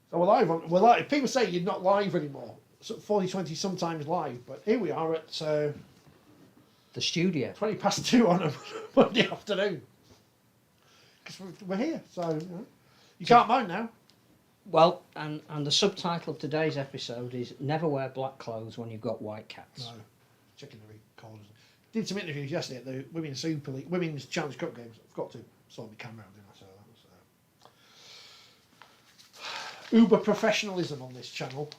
So we're live. We're live. People say you're not live anymore. So 4020 sometimes live, but here we are at the studio. 2 on a Monday afternoon. Because we're here, so you can't moan now. Well, and the subtitle of today's episode is "Never wear black clothes when you've got white cats." No, checking the recorders. Did some interviews yesterday at the Women's Super League, Women's Challenge Cup games. I forgot to sort my camera out, didn't I? So that was uber professionalism on this channel.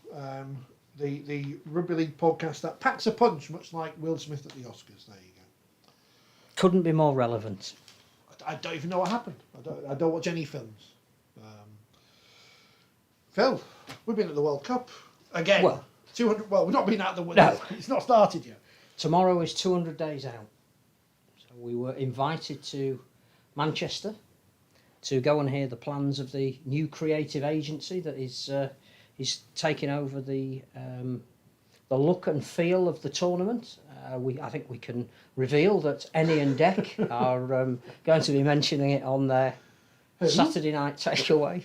The Rugby League podcast that packs a punch, much like Will Smith at the Oscars. There you go. Couldn't be more relevant. I don't even know what happened. I don't watch any films. Phil, we've been at the World Cup again. Well, 200. Well, we've not been at the World. No, it's not started yet. Tomorrow is 200 days out. So we were invited to Manchester to go and hear the plans of the new creative agency that is taking over the look and feel of the tournament. I think we can reveal that Eni and Deck are going to be mentioning it on their Saturday night takeaway.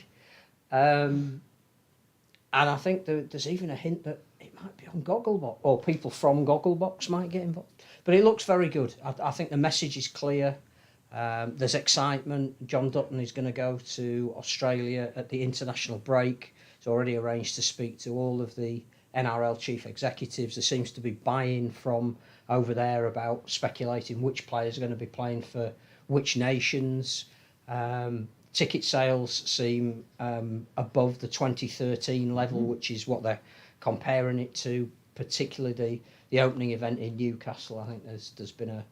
And I think there's even a hint that it might be on Gogglebox, or people from Gogglebox might get involved. But it looks very good. I think the message is clear. There's excitement. John Dutton is going to go to Australia at the international break. He's already arranged to speak to all of the NRL chief executives. There seems to be buy-in from over there about speculating which players are going to be playing for which nations. Ticket sales seem above the 2013 level, which is what they're comparing it to, particularly the opening event in Newcastle. I think there's been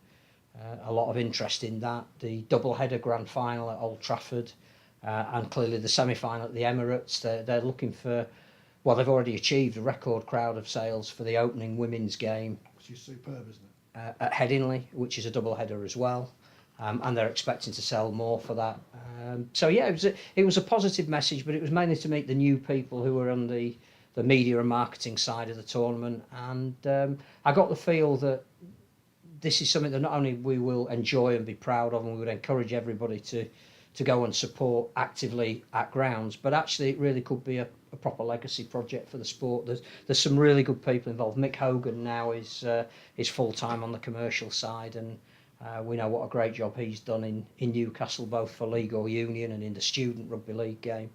a lot of interest in that. The double-header grand final at Old Trafford, and clearly the semi-final at the Emirates. They're looking for, well, they've already achieved a record crowd of sales for the opening women's game. Which is superb, isn't it? At Headingley, which is a double-header as well. And they're expecting to sell more for that. So yeah, it was a positive message, but it was mainly to meet the new people who were on the media and marketing side of the tournament. And I got the feel that this is something that not only we will enjoy and be proud of, and we would encourage everybody to go and support actively at grounds, but actually it really could be a proper legacy project for the sport. There's some really good people involved. Mick Hogan now is full time on the commercial side, and we know what a great job he's done in Newcastle, both for league or union and in the student rugby league game.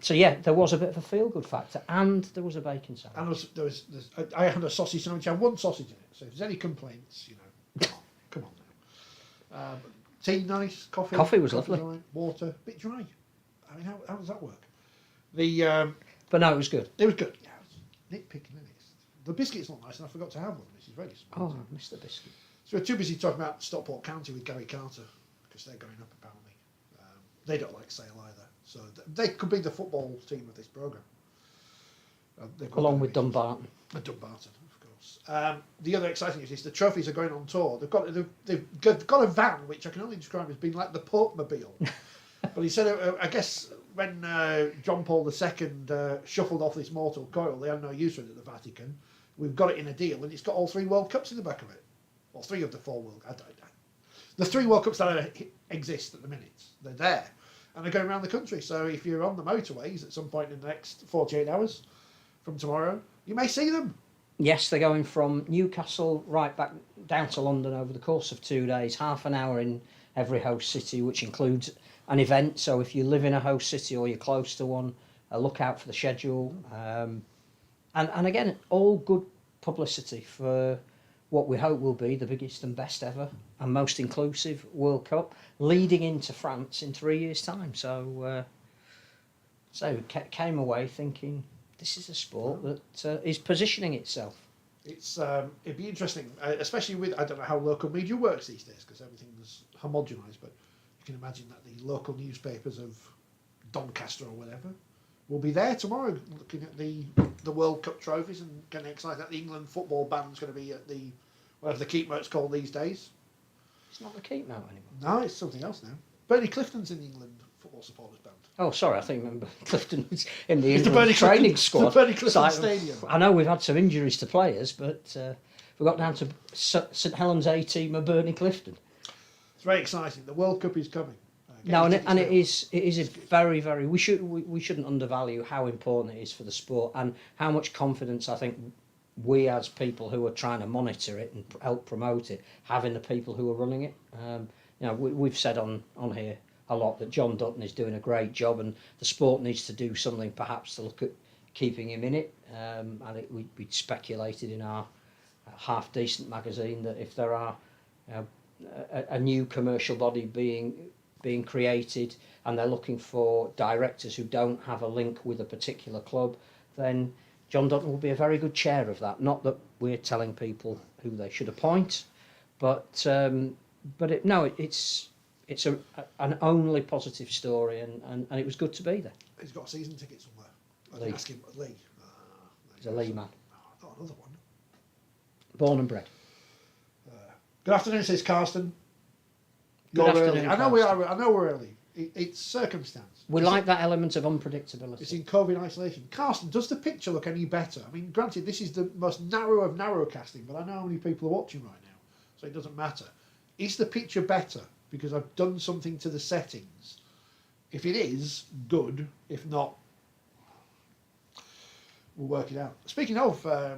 So yeah, there was a bit of a feel-good factor, and there was a bacon sandwich. And I had a sausage sandwich. I had one sausage in it. So if there's any complaints, come on now. Tea nice, coffee. Coffee was lovely. Right, water, a bit dry. I mean, how does that work? But no, it was good. It was good. Yeah, I was nitpicking in it. The biscuit's not nice, and I forgot to have one. This is very small. Oh, I missed the biscuit. So we're too busy talking about Stockport County with Gary Carter, because they're going up apparently. They don't like Sale either, so they could be the football team of this programme. Along with Dumbarton. Dumbarton, of course. The other exciting news is the trophies are going on tour. They've got a van which I can only describe as being like the Portmobile. But he said, I guess when John Paul II shuffled off this mortal coil, they had no use for it at the Vatican. We've got it in a deal, and it's got all 3 World Cups in the back of it. Well, 3 of the 4 World Cups. The 3 World Cups that exist at the minute, they're there. And they're going around the country. So if you're on the motorways at some point in the next 48 hours from tomorrow, you may see them. Yes, they're going from Newcastle right back down to London over the course of 2 days, half an hour in every host city, which includes an event. So if you live in a host city or you're close to one, look out for the schedule. And again, all good publicity for what we hope will be the biggest and best ever and most inclusive World Cup, leading into France in 3 years' time. So came away thinking this is a sport that is positioning itself. It'd be interesting, especially with, I don't know how local media works these days, because everything's homogenised, but you can imagine that the local newspapers of Doncaster or whatever will be there tomorrow looking at the World Cup trophies and getting excited that the England football band's going to be at the, whatever the Keepmote's called these days. It's not the Keepmote anymore. No, it's something else now. Bernie Clifton's in the England football supporters band. Oh, sorry, I think I remember Clifton was in the England training squad. The Bernie Clifton Stadium. I know we've had some injuries to players, but we got down to St Helens A team of Bernie Clifton. It's very exciting. The World Cup is coming. No, Get and your tickets it is a very, very. We shouldn't undervalue how important it is for the sport and how much confidence I think we as people who are trying to monitor it and help promote it have in the people who are running it. We've said on here a lot that John Dutton is doing a great job, and the sport needs to do something perhaps to look at keeping him in it. We speculated in our half decent magazine that if there are a new commercial body being created and they're looking for directors who don't have a link with a particular club, then John Dutton will be a very good chair of that. Not that we're telling people who they should appoint, but it's an only positive story, and it was good to be there. He's got a season ticket somewhere. I Lee. didn't ask him. Lee. He's a Lee man. Oh, another one. Born and bred. Good afternoon, says Carsten. Good You're afternoon, early. I know we Carsten. are. I know we're early. It's circumstance. We like that element of unpredictability. It's in COVID isolation. Carsten, does the picture look any better? I mean, granted, this is the most narrow of narrow casting, but I know how many people are watching right now, so it doesn't matter. Is the picture better because I've done something to the settings? If it is, good. If not, we'll work it out. Speaking of, I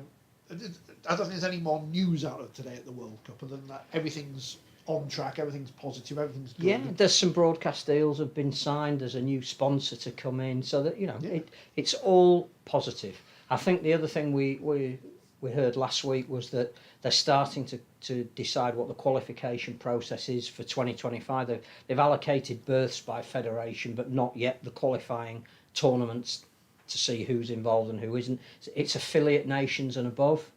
don't think there's any more news out of today at the World Cup other than that everything's on track, everything's positive, everything's good. Yeah, there's some broadcast deals have been signed. There's a new sponsor to come in, so that it's all positive. I think the other thing we heard last week was that they're starting to decide what the qualification process is for 2025. They've allocated berths by federation, but not yet the qualifying tournaments to see who's involved and who isn't. It's affiliate nations and above.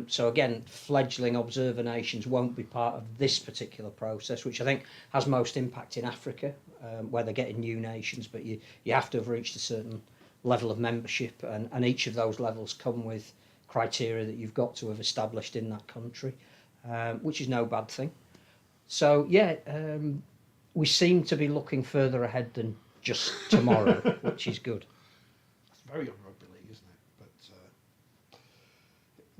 So again, fledgling observer nations won't be part of this particular process, which I think has most impact in Africa, where they're getting new nations, but you have to have reached a certain level of membership, and each of those levels come with criteria that you've got to have established in that country, which is no bad thing. So yeah, we seem to be looking further ahead than just tomorrow, which is good. That's very on Rugby League, isn't it? But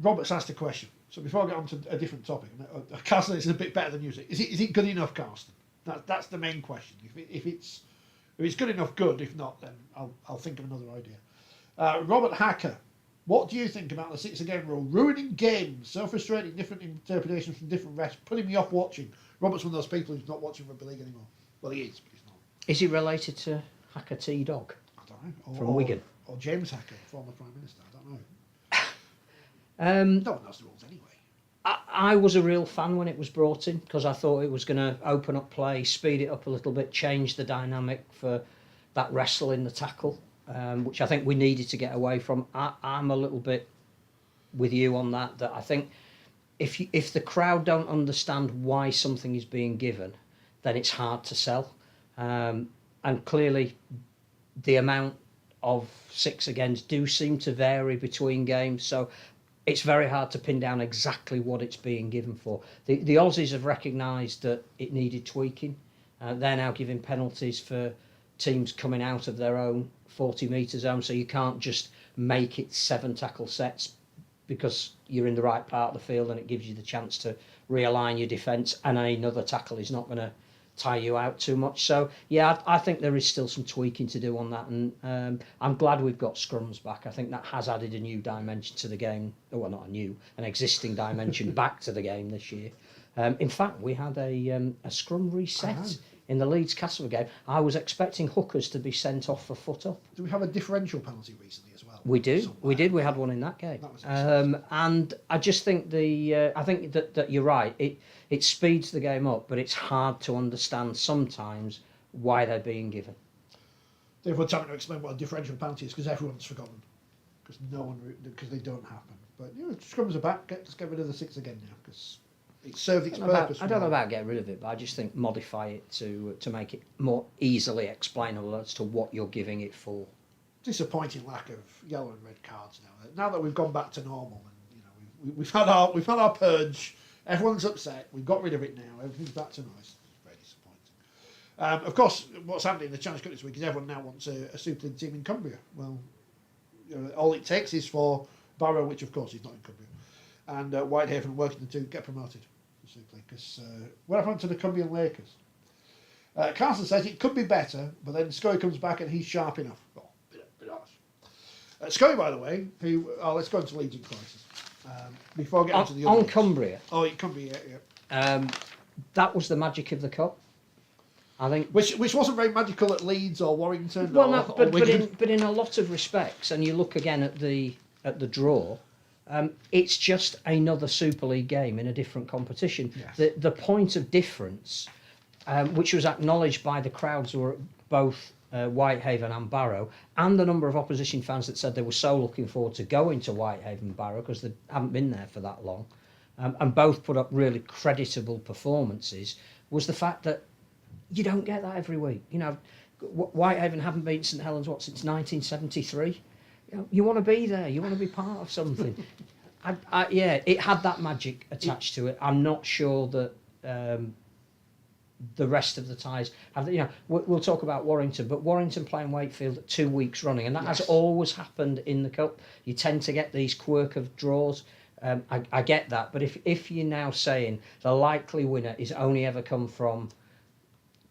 Robert's asked a question. So before I get on to a different topic, Carsten, it's a bit better than usual. Is it good enough, Carsten? That's the main question. If it's good enough, good. If not, then I'll think of another idea. Robert Hacker, what do you think about the 6 again rule? Ruining games, so frustrating, different interpretations from different refs, putting me off watching. Robert's one of those people who's not watching Rugby League anymore. Well, he is, but he's not. Is he related to Hacker T-Dog? I don't know. From Wigan? Or James Hacker, former Prime Minister. I don't know. No one knows the rules anyway. I was a real fan when it was brought in because I thought it was going to open up play, speed it up a little bit, change the dynamic for that wrestle in the tackle, which I think we needed to get away from. I'm a little bit with you on that I think if the crowd don't understand why something is being given, then it's hard to sell. And clearly the amount of 6 agains do seem to vary between games, so it's very hard to pin down exactly what it's being given for. The Aussies have recognised that it needed tweaking. They're now giving penalties for teams coming out of their own 40-metre zone, so you can't just make it 7 tackle sets because you're in the right part of the field and it gives you the chance to realign your defence, and another tackle is not going to tie you out too much. So yeah, I think there is still some tweaking to do on that, and I'm glad we've got scrums back. I think that has added a new dimension to the game. Well, not a new, an existing dimension back to the game this year. In fact, we had a scrum reset in the Leeds Castle game. I was expecting hookers to be sent off for foot up. Do we have a differential penalty recently as well? We do. Somewhere? We did. We had one in that game. That was and I just think I think that you're right. It speeds the game up, but it's hard to understand sometimes why they're being given. Everyone's having to explain what a differential penalty is because everyone's forgotten. Because they don't happen. But scrums are back. Let's get rid of the 6 again now because it served its purpose. I don't know about getting rid of it, but I just think modify it to make it more easily explainable as to what you're giving it for. Disappointing lack of yellow and red cards now. Now that we've gone back to normal, and we've had our purge. Everyone's upset. We've got rid of it now. Everything's back to nice. It's very disappointing. Of course, what's happening in the Challenge Cup this week is everyone now wants a Super League team in Cumbria. Well, all it takes is for Barrow, which of course is not in Cumbria, and Whitehaven and Workington to get promoted to Super League. Because what happened to the Cumbrian Lakers? Carson says it could be better, but then Scully comes back and he's sharp enough. Well, bit harsh. Scully, by the way, let's go into Leeds in crisis. Before I get into the other on Cumbria. Oh, Cumbria, yeah. That was the magic of the cup. I think, which wasn't very magical at Leeds or Warrington. Well, or, no, but in a lot of respects, and you look again at the draw, it's just another Super League game in a different competition. Yes. The point of difference, which was acknowledged by the crowds who were at both Whitehaven and Barrow, and the number of opposition fans that said they were so looking forward to going to Whitehaven and Barrow because they haven't been there for that long, and both put up really creditable performances, was the fact that you don't get that every week. You know, Whitehaven haven't beaten St Helens since 1973. You want to be there. You want to be part of something. It had that magic attached to it. I'm not sure that the rest of the ties have. You know, we'll talk about Warrington, but Warrington playing Wakefield at 2 weeks running, and that has always happened in the cup. You tend to get these quirk of draws. I get that, but if you're now saying the likely winner is only ever come from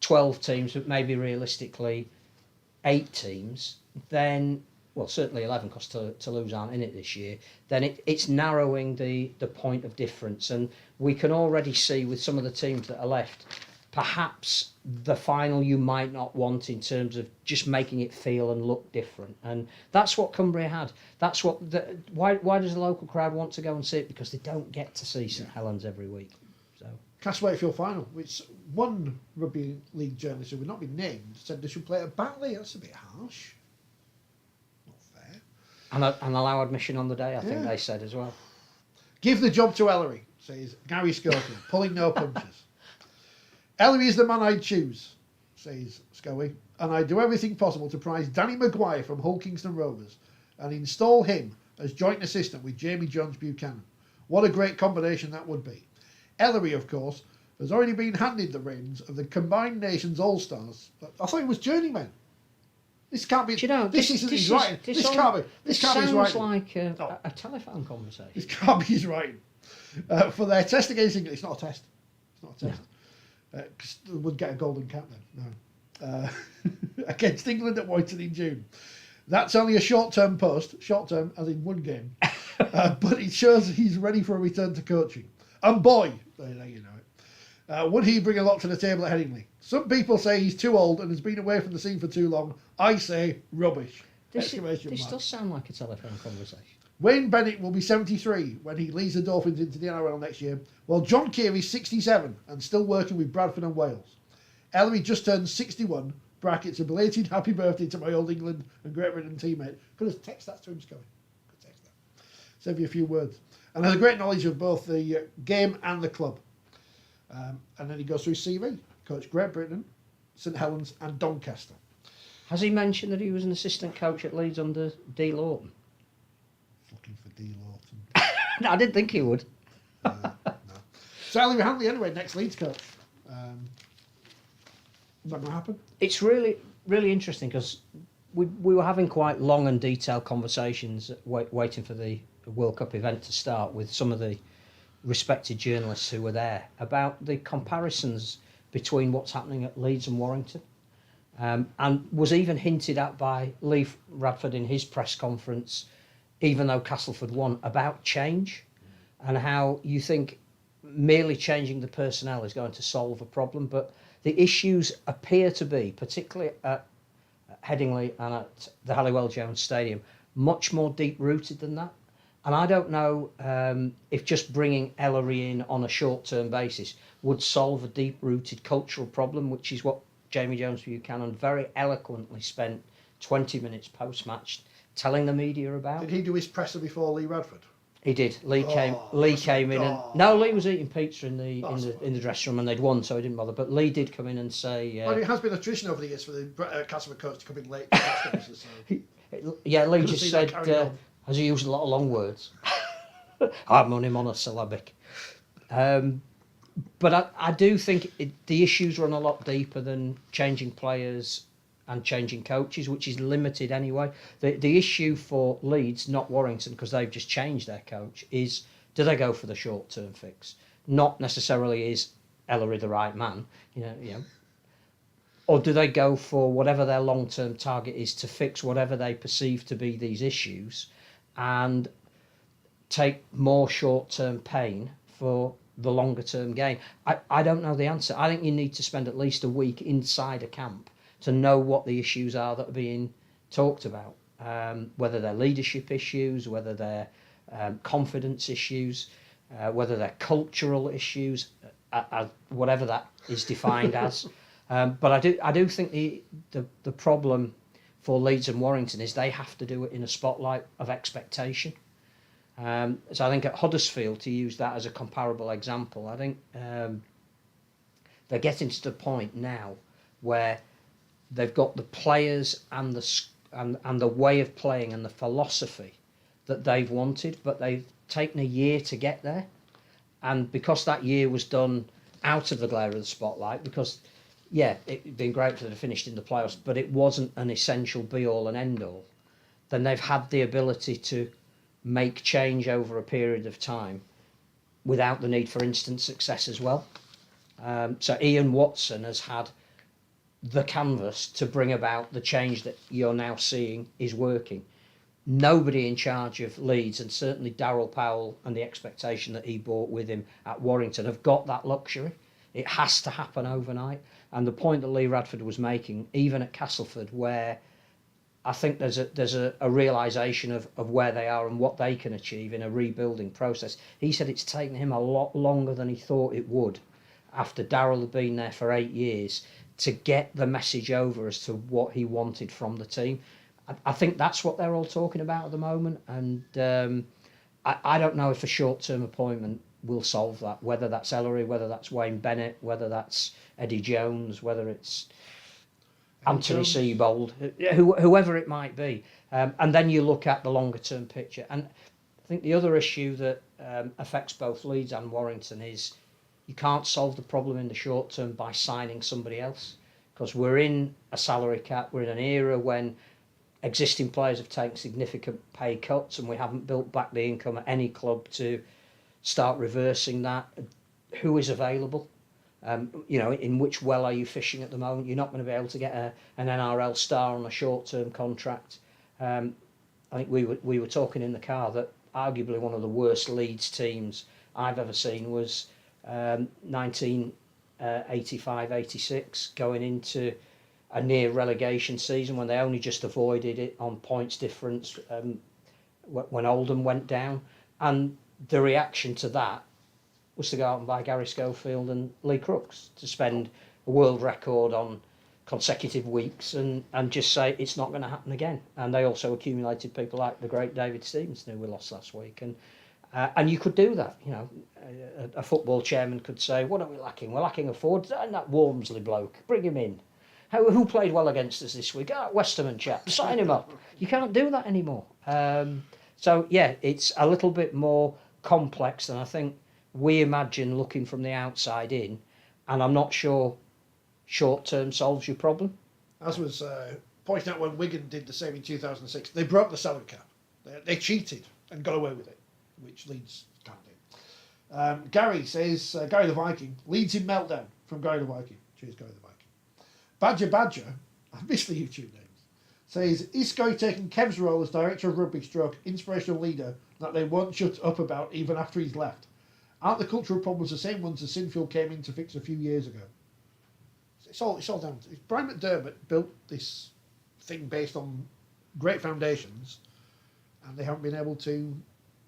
12 teams, but maybe realistically 8 teams, then, well, certainly 11 because Toulouse aren't in it this year, then it's narrowing the point of difference. And we can already see with some of the teams that are left, perhaps the final you might not want in terms of just making it feel and look different. And that's what Cumbria had. That's what why does the local crowd want to go and see it? Because they don't get to see St Helens every week. So Castle Wakefield final, which one Rugby League journalist who would not be named said they should play at Batley. That's a bit harsh. Not fair. And allow admission on the day, I think they said as well. Give the job to Ellery, says Gary Schofield, pulling no punches. Ellery is the man I'd choose, says Scoey, and I'd do everything possible to prize Danny Maguire from Hull Kingston Rovers and install him as joint assistant with Jamie Jones Buchanan. What a great combination that would be. Ellery, of course, has already been handed the reins of the Combined Nations All-Stars. I thought it was journeyman. This can't be. Do you know, this isn't his writing. This can't be. This can't be his sounds writing. like a telephone conversation. This can't be his writing. For their test against England, it's not a test. It's not a test. Because they would get a golden cap then. No. Against England at Warrington in June. That's only a short-term post. Short-term, as in one game. But it shows he's ready for a return to coaching. And boy, there you know it. Would he bring a lot to the table at Headingley? Some people say he's too old and has been away from the scene for too long. I say rubbish. This does sound like a telephone conversation. Wayne Bennett will be 73 when he leads the Dolphins into the NRL next year, while John Keary's 67 and still working with Bradford and Wales. Ellery just turned 61, brackets a belated happy birthday to my old England and Great Britain teammate. Could have texted that to him, Scully. Could text that. Save you a few words. And has a great knowledge of both the game and the club. And then he goes through his CV. Coached Great Britain, St Helens and Doncaster. Has he mentioned that he was an assistant coach at Leeds under D. Lawton? Looking for D. Lawton. No, I didn't think he would. No. So Ellery Hanley anyway, next Leeds coach. Is that going to happen? It's really, really interesting because we were having quite long and detailed conversations waiting for the World Cup event to start with some of the respected journalists who were there about the comparisons between what's happening at Leeds and Warrington. And was even hinted at by Lee Radford in his press conference, even though Castleford won, about change and how you think merely changing the personnel is going to solve a problem. But the issues appear to be, particularly at Headingley and at the Halliwell Jones Stadium, much more deep-rooted than that. And I don't know if just bringing Ellery in on a short-term basis would solve a deep-rooted cultural problem, which is what Jamie Jones Buchanan very eloquently spent 20 minutes post-match telling the media about. Did he do his presser before Lee Radford? He did. Lee came in and no, Lee was eating pizza in the dressing room and they'd won, so he didn't bother. But Lee did come in and say. Well, it has been a tradition over the years for the Castleford coach to come in late. So. Yeah, Lee just said. Has he used a lot of long words? I'm on him monosyllabic. But I do think the issues run a lot deeper than changing players and changing coaches, which is limited anyway. The issue for Leeds, not Warrington, because they've just changed their coach, is do they go for the short-term fix? Not necessarily is Ellery the right man. You know, Or do they go for whatever their long-term target is to fix whatever they perceive to be these issues and take more short-term pain for the longer-term gain? I don't know the answer. I think you need to spend at least a week inside a camp to know what the issues are that are being talked about, whether they're leadership issues, whether they're confidence issues, whether they're cultural issues, whatever that is defined as. But I do think the problem for Leeds and Warrington is they have to do it in a spotlight of expectation. So I think at Huddersfield, to use that as a comparable example, I think they're getting to the point now where they've got the players and the way of playing and the philosophy that they've wanted, but they've taken a year to get there. And because that year was done out of the glare of the spotlight, because, yeah, it'd been great for them to finish in the playoffs, but it wasn't an essential be-all and end-all, then they've had the ability to make change over a period of time without the need for instant success as well. So Ian Watson has had the canvas to bring about the change that you're now seeing is working. Nobody in charge of Leeds, and certainly Darryl Powell and the expectation that he brought with him at Warrington, have got that luxury. It has to happen overnight. And the point that Lee Radford was making, even at Castleford, where I think there's a realisation of where they are and what they can achieve in a rebuilding process. He said it's taken him a lot longer than he thought it would, after Darryl had been there for 8 years, to get the message over as to what he wanted from the team. I think that's what they're all talking about at the moment, and I don't know if a short-term appointment will solve that, whether that's Ellery, whether that's Wayne Bennett, whether that's Eddie Jones, whether it's Anthony Seibold, whoever it might be. And then you look at the longer-term picture. And I think the other issue that affects both Leeds and Warrington is you can't solve the problem in the short term by signing somebody else, because we're in a salary cap, we're in an era when existing players have taken significant pay cuts and we haven't built back the income at any club to start reversing that. Who is available? In which well are you fishing at the moment? You're not going to be able to get an NRL star on a short-term contract. I think we were talking in the car that arguably one of the worst Leeds teams I've ever seen was 1985-86, going into a near relegation season when they only just avoided it on points difference when Oldham went down. And the reaction to that was to go out and buy Gary Schofield and Lee Crooks, to spend a world record on consecutive weeks and just say it's not going to happen again. And they also accumulated people like the great David Stevenson, who we lost last week. And you could do that. A football chairman could say, what are we lacking? We're lacking a forward. And that Walmsley bloke, bring him in. Who played well against us this week? Westerman chap, sign him up. You can't do that anymore. So, yeah, it's a little bit more complex than I think we imagine looking from the outside in. And I'm not sure short-term solves your problem. As was pointed out when Wigan did the same in 2006, they broke the salary cap. They cheated and got away with it, which Leeds can't do. Gary says, Gary the Viking, Leeds in meltdown from Gary the Viking. Cheers, Gary the Viking. Badger, I missed the YouTube names, says, is Sky taking Kev's role as director of rugby stroke inspirational leader that they won't shut up about even after he's left? Aren't the cultural problems the same ones as Sinfield came in to fix a few years ago? It's all down to Brian McDermott built this thing based on great foundations, and they haven't been able to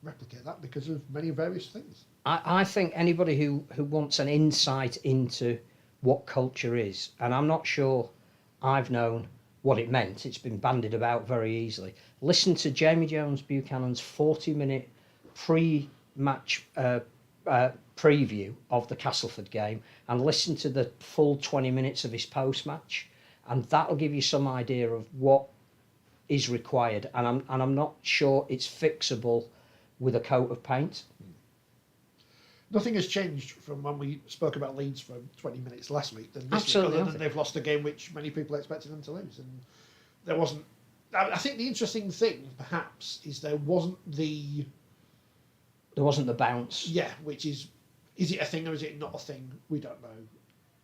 replicate that because of many various things. I think anybody who wants an insight into what culture is, and I'm not sure I've known what it meant, it's been bandied about very easily. Listen to Jamie Jones Buchanan's 40-minute pre-match preview of the Castleford game, and listen to the full 20 minutes of his post-match, and that'll give you some idea of what is required. And I'm not sure it's fixable with a coat of paint. Nothing has changed from when we spoke about Leeds for 20 minutes last week than this Absolutely week, other than they've lost a game which many people expected them to lose. And there wasn't... I think the interesting thing, perhaps, is there wasn't the bounce. Yeah, which is it a thing or is it not a thing? We don't know.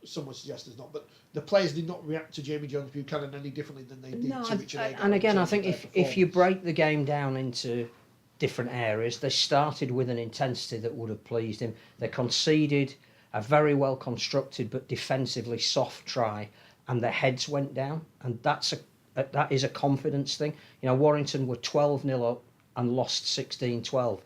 some would suggest there's not. But the players did not react to Jamie Jones Buchanan any differently than they did to Richard Agar. And again, I think if you break the game down into different areas, they started with an intensity that would have pleased him. They conceded a very well constructed but defensively soft try, and their heads went down, and that is a confidence thing. You know, Warrington were 12-0 up and lost 16-12.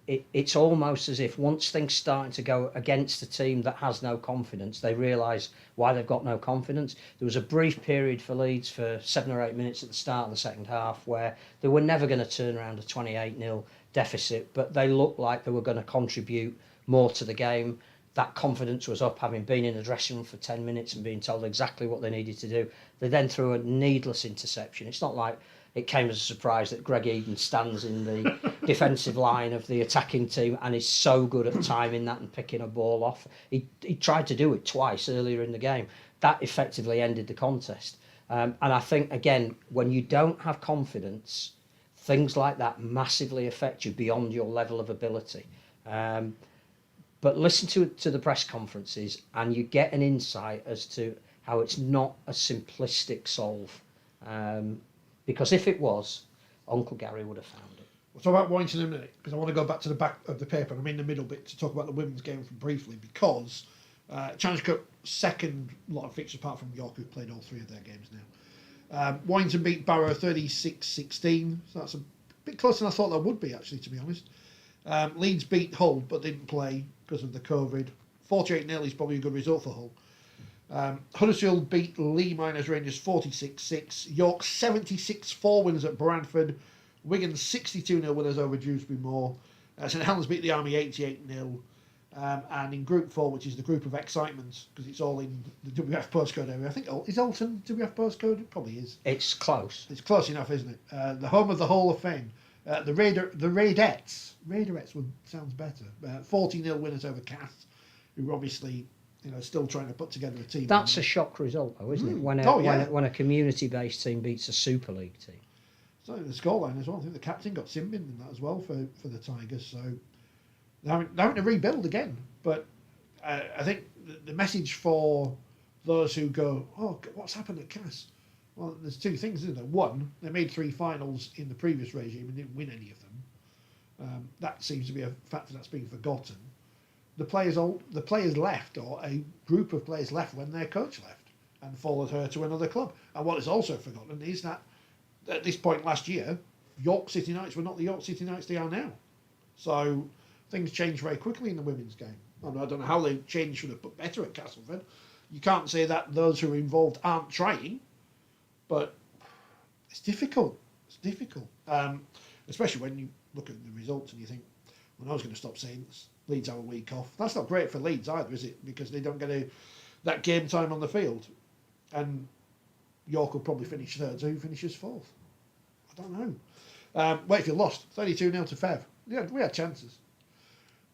It's almost as if once things starting to go against a team that has no confidence, they realise why they've got no confidence. There was a brief period for Leeds for 7 or 8 minutes at the start of the second half where they were never going to turn around a 28-0 deficit, but they looked like they were going to contribute more to the game. That confidence was up, having been in the dressing room for 10 minutes and being told exactly what they needed to do. They then threw a needless interception. It's not like it came as a surprise that Greg Eden stands in the defensive line of the attacking team and is so good at timing that and picking a ball off. He tried to do it twice earlier in the game. That effectively ended the contest. And I think, again, when you don't have confidence, things like that massively affect you beyond your level of ability. But listen to the press conferences and you get an insight as to how it's not a simplistic solve. Because if it was, Uncle Gary would have found it. We'll talk about Warrington in a minute, because I want to go back to the back of the paper, and I'm in the middle bit to talk about the women's game briefly, because Challenge Cup second lot of fixtures apart from York, who've played all 3 of their games now. Warrington beat Barrow 36-16, so that's a bit closer than I thought that would be, actually, to be honest. Leeds beat Hull, but didn't play because of the COVID. 48-0 is probably a good result for Hull. Huddersfield beat Lee Miners Rangers 46-6. York 76-4 winners at Bradford. Wigan 62-0 winners over Dewsbury Moor. St Helens beat the Army 88-0. And in Group 4, which is the group of excitement, because it's all in the WF postcode area. I think, is Alton WF postcode? It probably is. It's close. It's close enough, isn't it? The home of the Hall of Fame. The Raidettes sounds better. 40-0 winners over Cass, who were obviously still trying to put together a team. That's a shock result, though, isn't it? When a community-based team beats a Super League team. So the scoreline as well. I think the captain got sin bin in that as well for the Tigers. So they're having to rebuild again. But I think the message for those who go, oh, what's happened at Cass? Well, there's 2 things, isn't there? One, they made 3 finals in the previous regime and didn't win any of them. That seems to be a factor that's being forgotten. The players left, or a group of players left when their coach left and followed her to another club. And what is also forgotten is that at this point last year, York City Knights were not the York City Knights they are now. So things changed very quickly in the women's game. I don't know how they changed for the better at Castleford. You can't say that those who are involved aren't trying, but it's difficult. It's difficult. Especially when you look at the results and you think, well, I was going to stop saying this. Leeds have a week off. That's not great for Leeds either, is it? Because they don't get that game time on the field. And York will probably finish 3rd, so who finishes 4th? I don't know. Wakefield lost 32-0 to Fev. Yeah, we had chances.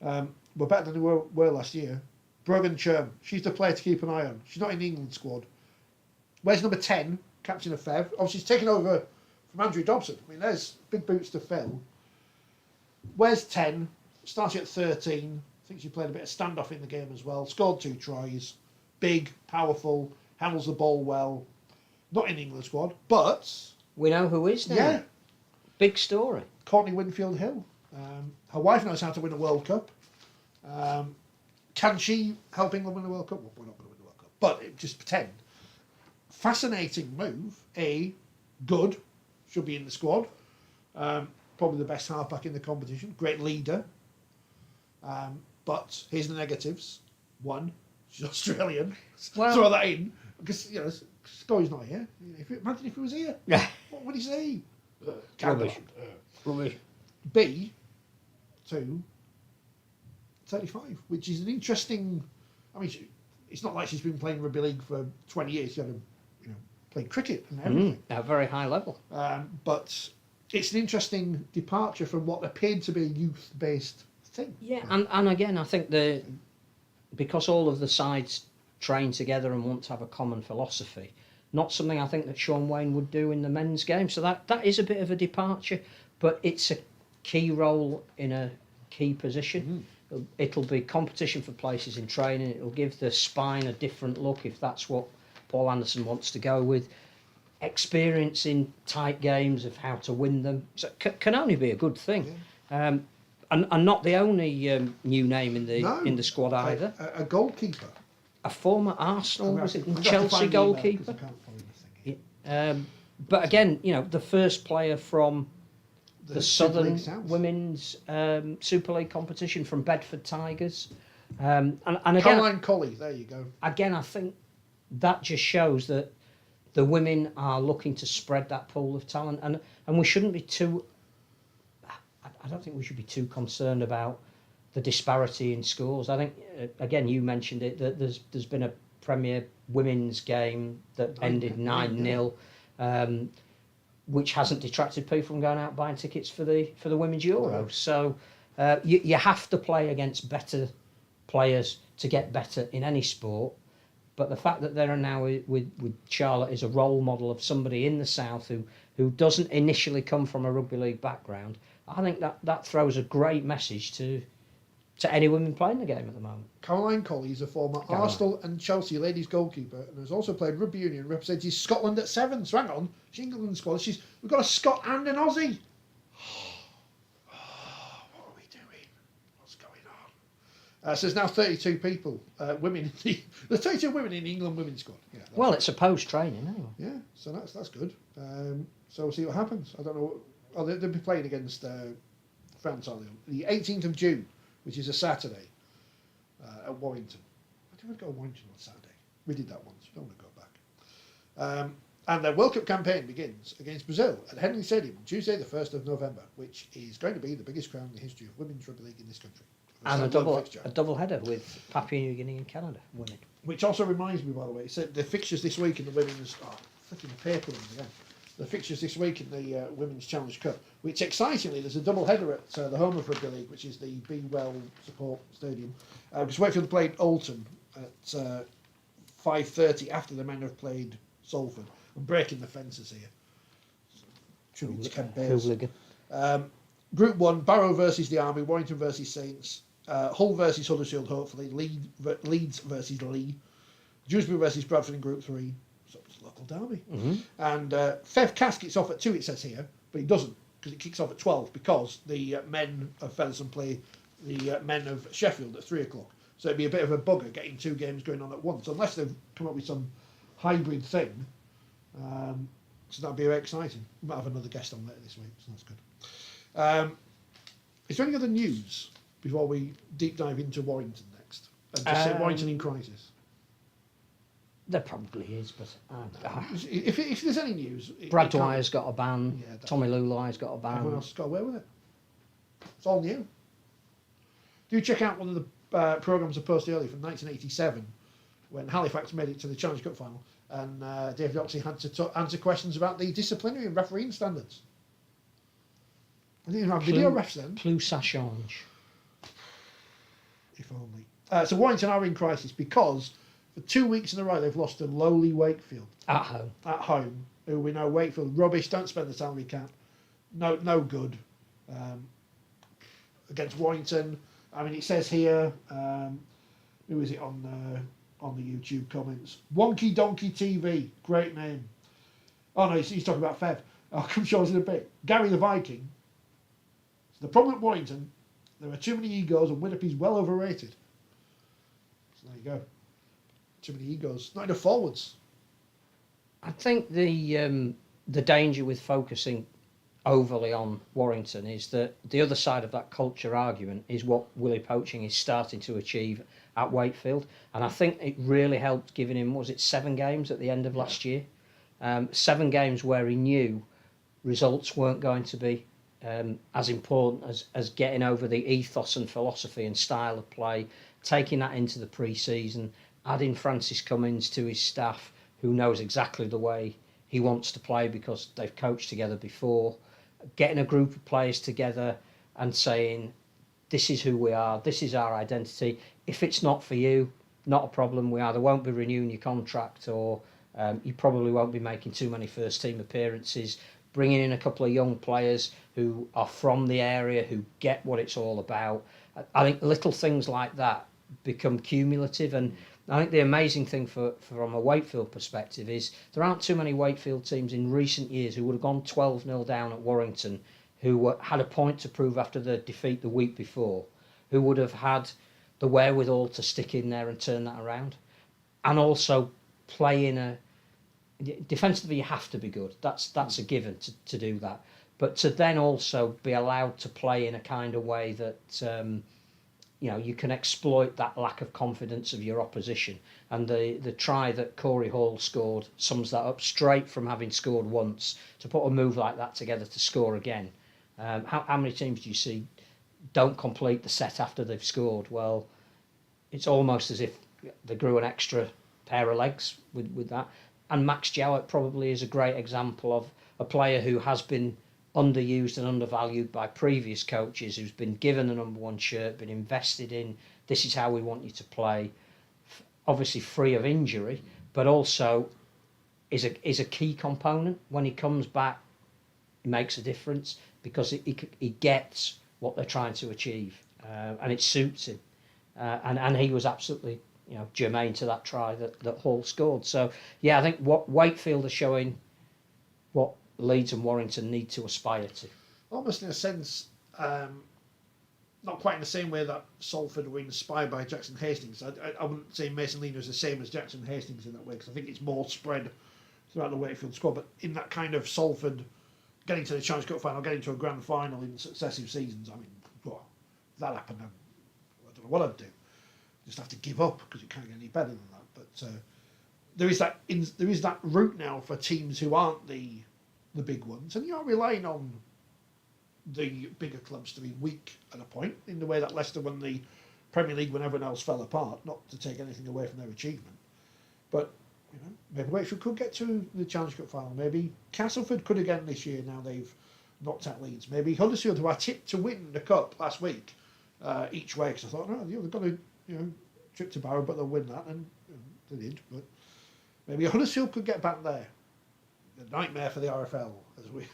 We're better than we were last year. Brogan Churm, she's the player to keep an eye on. She's not in the England squad. Where's number 10, captain of Fev? Oh, she's taken over from Andrew Dobson. I mean, there's big boots to fill. Where's 10? Started at 13. I think she played a bit of standoff in the game as well. Scored 2 tries. Big, powerful, handles the ball well. Not in the England squad, but we know who is now. Yeah. Big story. Courtney Winfield Hill. Her wife knows how to win a World Cup. Can she help England win a World Cup? Well, we're not going to win the World Cup, but just pretend. Fascinating move. Good. Should be in the squad. Probably the best halfback in the competition. Great leader. But here's the negatives. 1, she's Australian. Well, throw that in. Because, Scott's not here. Imagine if he was here. Yeah. What would he say? Rubbish. B, 2, 35, which is an interesting... I mean, it's not like she's been playing rugby league for 20 years. She had to, play cricket and everything. At a very high level. But it's an interesting departure from what appeared to be a youth-based thing. Yeah, and again, I think because all of the sides train together and want to have a common philosophy, not something I think that Sean Wayne would do in the men's game. So that is a bit of a departure, but it's a key role in a key position. It'll be competition for places in training. It'll give the spine a different look if that's what Paul Anderson wants to go with. Experience in tight games of how to win them. So it can only be a good thing. Yeah. And not the only new name in the squad either. A goalkeeper. A former Arsenal, was it, and Chelsea goalkeeper? But again, the first player from the Southern Women's Super League competition from Bedford Tigers. And again, Caroline Colley, there you go. Again, I think that just shows that the women are looking to spread that pool of talent, and we shouldn't be too. I don't think we should be too concerned about the disparity in scores. I think again, you mentioned it, that there's been a Premier Women's game that ended 9-0, which hasn't detracted people from going out buying tickets for the Women's Euro. Right. So you have to play against better players to get better in any sport. But the fact that there are now with Charlotte is a role model of somebody in the South who doesn't initially come from a rugby league background, I think that throws a great message to any women playing the game at the moment. Caroline Colley is a former Arsenal and Chelsea ladies goalkeeper and has also played rugby union and represented Scotland at 7. So hang on, she's England squad. We've got a Scot and an Aussie. What are we doing? What's going on? So there's now 32 people, women. There's 32 women in the England women's squad. Yeah, well, it's a post-training anyway. Yeah, so that's good. So we'll see what happens. I don't know. They'll be playing against France, aren't they? The 18th of June, which is a Saturday, at Warrington. I think we'd go to Warrington on Saturday. We did that once. We don't want to go back. And their World Cup campaign begins against Brazil at Henley Stadium on Tuesday, the 1st of November, which is going to be the biggest crown in the history of women's rugby league in this country. And a double header with Papua New Guinea and Canada women. Which also reminds me, by the way, so the fixtures this week in the women's... Oh, flicking the paper ones again. The fixtures this week in the Women's Challenge Cup, which excitingly, there's a double header at the home of Rugby League, which is the Be Well Support Stadium. Because Wakefield played Alton at 5:30 after the men have played Salford. I'm breaking the fences here. Group 1, Barrow versus the Army, Warrington versus Saints, Hull versus Huddersfield, hopefully, Leeds versus Lee, Dewsbury versus Bradford in Group 3. So it's a local derby. Mm-hmm. And Fev Cass kicks off at 2, it says here, but it doesn't, because it kicks off at 12, because the men of Featherstone play the men of Sheffield at 3 o'clock. So it'd be a bit of a bugger getting 2 games going on at once, unless they've come up with some hybrid thing. So that'd be very exciting. We might have another guest on later this week, so that's good. Is there any other news before we deep dive into Warrington next? And just say Warrington in crisis. There probably is, but if there's any news, Brad Dwyer's got a ban. Yeah, Tommy Lulai's got a ban. Everyone else has got away with it. It's all new. Do check out one of the programmes I posted earlier from 1987, when Halifax made it to the Challenge Cup final, and David Oxley had to answer questions about the disciplinary and refereeing standards. I didn't even have video refs then. Plus ça change. If only. So Warrington are in crisis because for 2 weeks in a row they've lost to lowly Wakefield. At home. At home. Who we know Wakefield, rubbish, don't spend the salary cap. No good. Against Warrington, I mean, it says here, who is it on the YouTube comments? Wonky Donkey TV, great name. Oh no, he's talking about Fev. I'll come show us in a bit. Gary the Viking. So the problem at Warrington, there are too many egos and Winnipeg's well overrated. So there you go. Too many egos. Not enough forwards. I think the danger with focusing overly on Warrington is that the other side of that culture argument is what Willie Poaching is starting to achieve at Wakefield, and I think it really helped giving him, was it 7 games at the end of last year? 7 games where he knew results weren't going to be as important as getting over the ethos and philosophy and style of play, taking that into the pre-season, adding Francis Cummins to his staff, who knows exactly the way he wants to play because they've coached together before, getting a group of players together and saying, this is who we are, this is our identity. If it's not for you, not a problem. We either won't be renewing your contract or you probably won't be making too many first team appearances, bringing in a couple of young players who are from the area, who get what it's all about. I think little things like that become cumulative, and I think the amazing thing from a Wakefield perspective is there aren't too many Wakefield teams in recent years who would have gone 12-0 down at Warrington, who had a point to prove after the defeat the week before, who would have had the wherewithal to stick in there and turn that around, and also play in a defensively. You have to be good. That's a given to do that, but to then also be allowed to play in a kind of way that you can exploit that lack of confidence of your opposition. And the try that Corey Hall scored sums that up, straight from having scored once to put a move like that together to score again. How many teams do you see don't complete the set after they've scored? Well, it's almost as if they grew an extra pair of legs with that. And Max Jowett probably is a great example of a player who has been underused and undervalued by previous coaches, who's been given the number one shirt, been invested in, this is how we want you to play, obviously free of injury, but also is a key component. When he comes back, it makes a difference because he gets what they're trying to achieve, and it suits him. And he was absolutely germane to that try that Hall scored. So yeah, I think what Wakefield are showing what Leeds and Warrington need to aspire to. Almost in a sense, not quite in the same way that Salford were inspired by Jackson Hastings. I wouldn't say Mason Leaner is the same as Jackson Hastings in that way, because I think it's more spread throughout the Wakefield squad. But in that kind of Salford getting to the Challenge Cup final, getting to a grand final in successive seasons, I mean, well, if that happened, I don't know what I'd do. Just have to give up because it can't get any better than that. But there is that route now for teams who aren't the big ones, and you're relying on the bigger clubs to be weak at a point, in the way that Leicester won the Premier League when everyone else fell apart. Not to take anything away from their achievement, but maybe Wakefield could get to the Challenge Cup final. Maybe Castleford could again this year. Now they've knocked out Leeds. Maybe Huddersfield, who I tipped to win the cup last week, each way, because I thought, no, they've got to trip to Barrow, but they'll win that, and they did. But maybe Huddersfield could get back there. A nightmare for the RFL,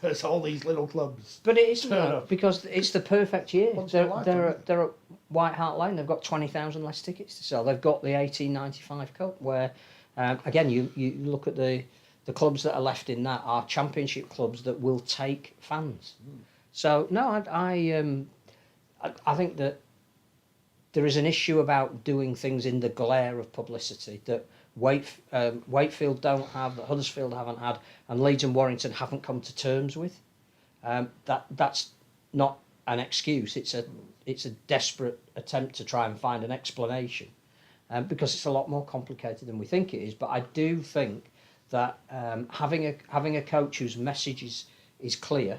as all these little clubs. But it isn't that, because it's the perfect year. They're at White Hart Lane. They've got 20,000 less tickets to sell. They've got the 1895 Cup, where again you look at the clubs that are left in that are Championship clubs that will take fans. So no, I think that there is an issue about doing things in the glare of publicity that Wakefield don't have, that Huddersfield haven't had, and Leeds and Warrington haven't come to terms with. That's not an excuse. It's a desperate attempt to try and find an explanation, because it's a lot more complicated than we think it is. But I do think that having a coach whose message is clear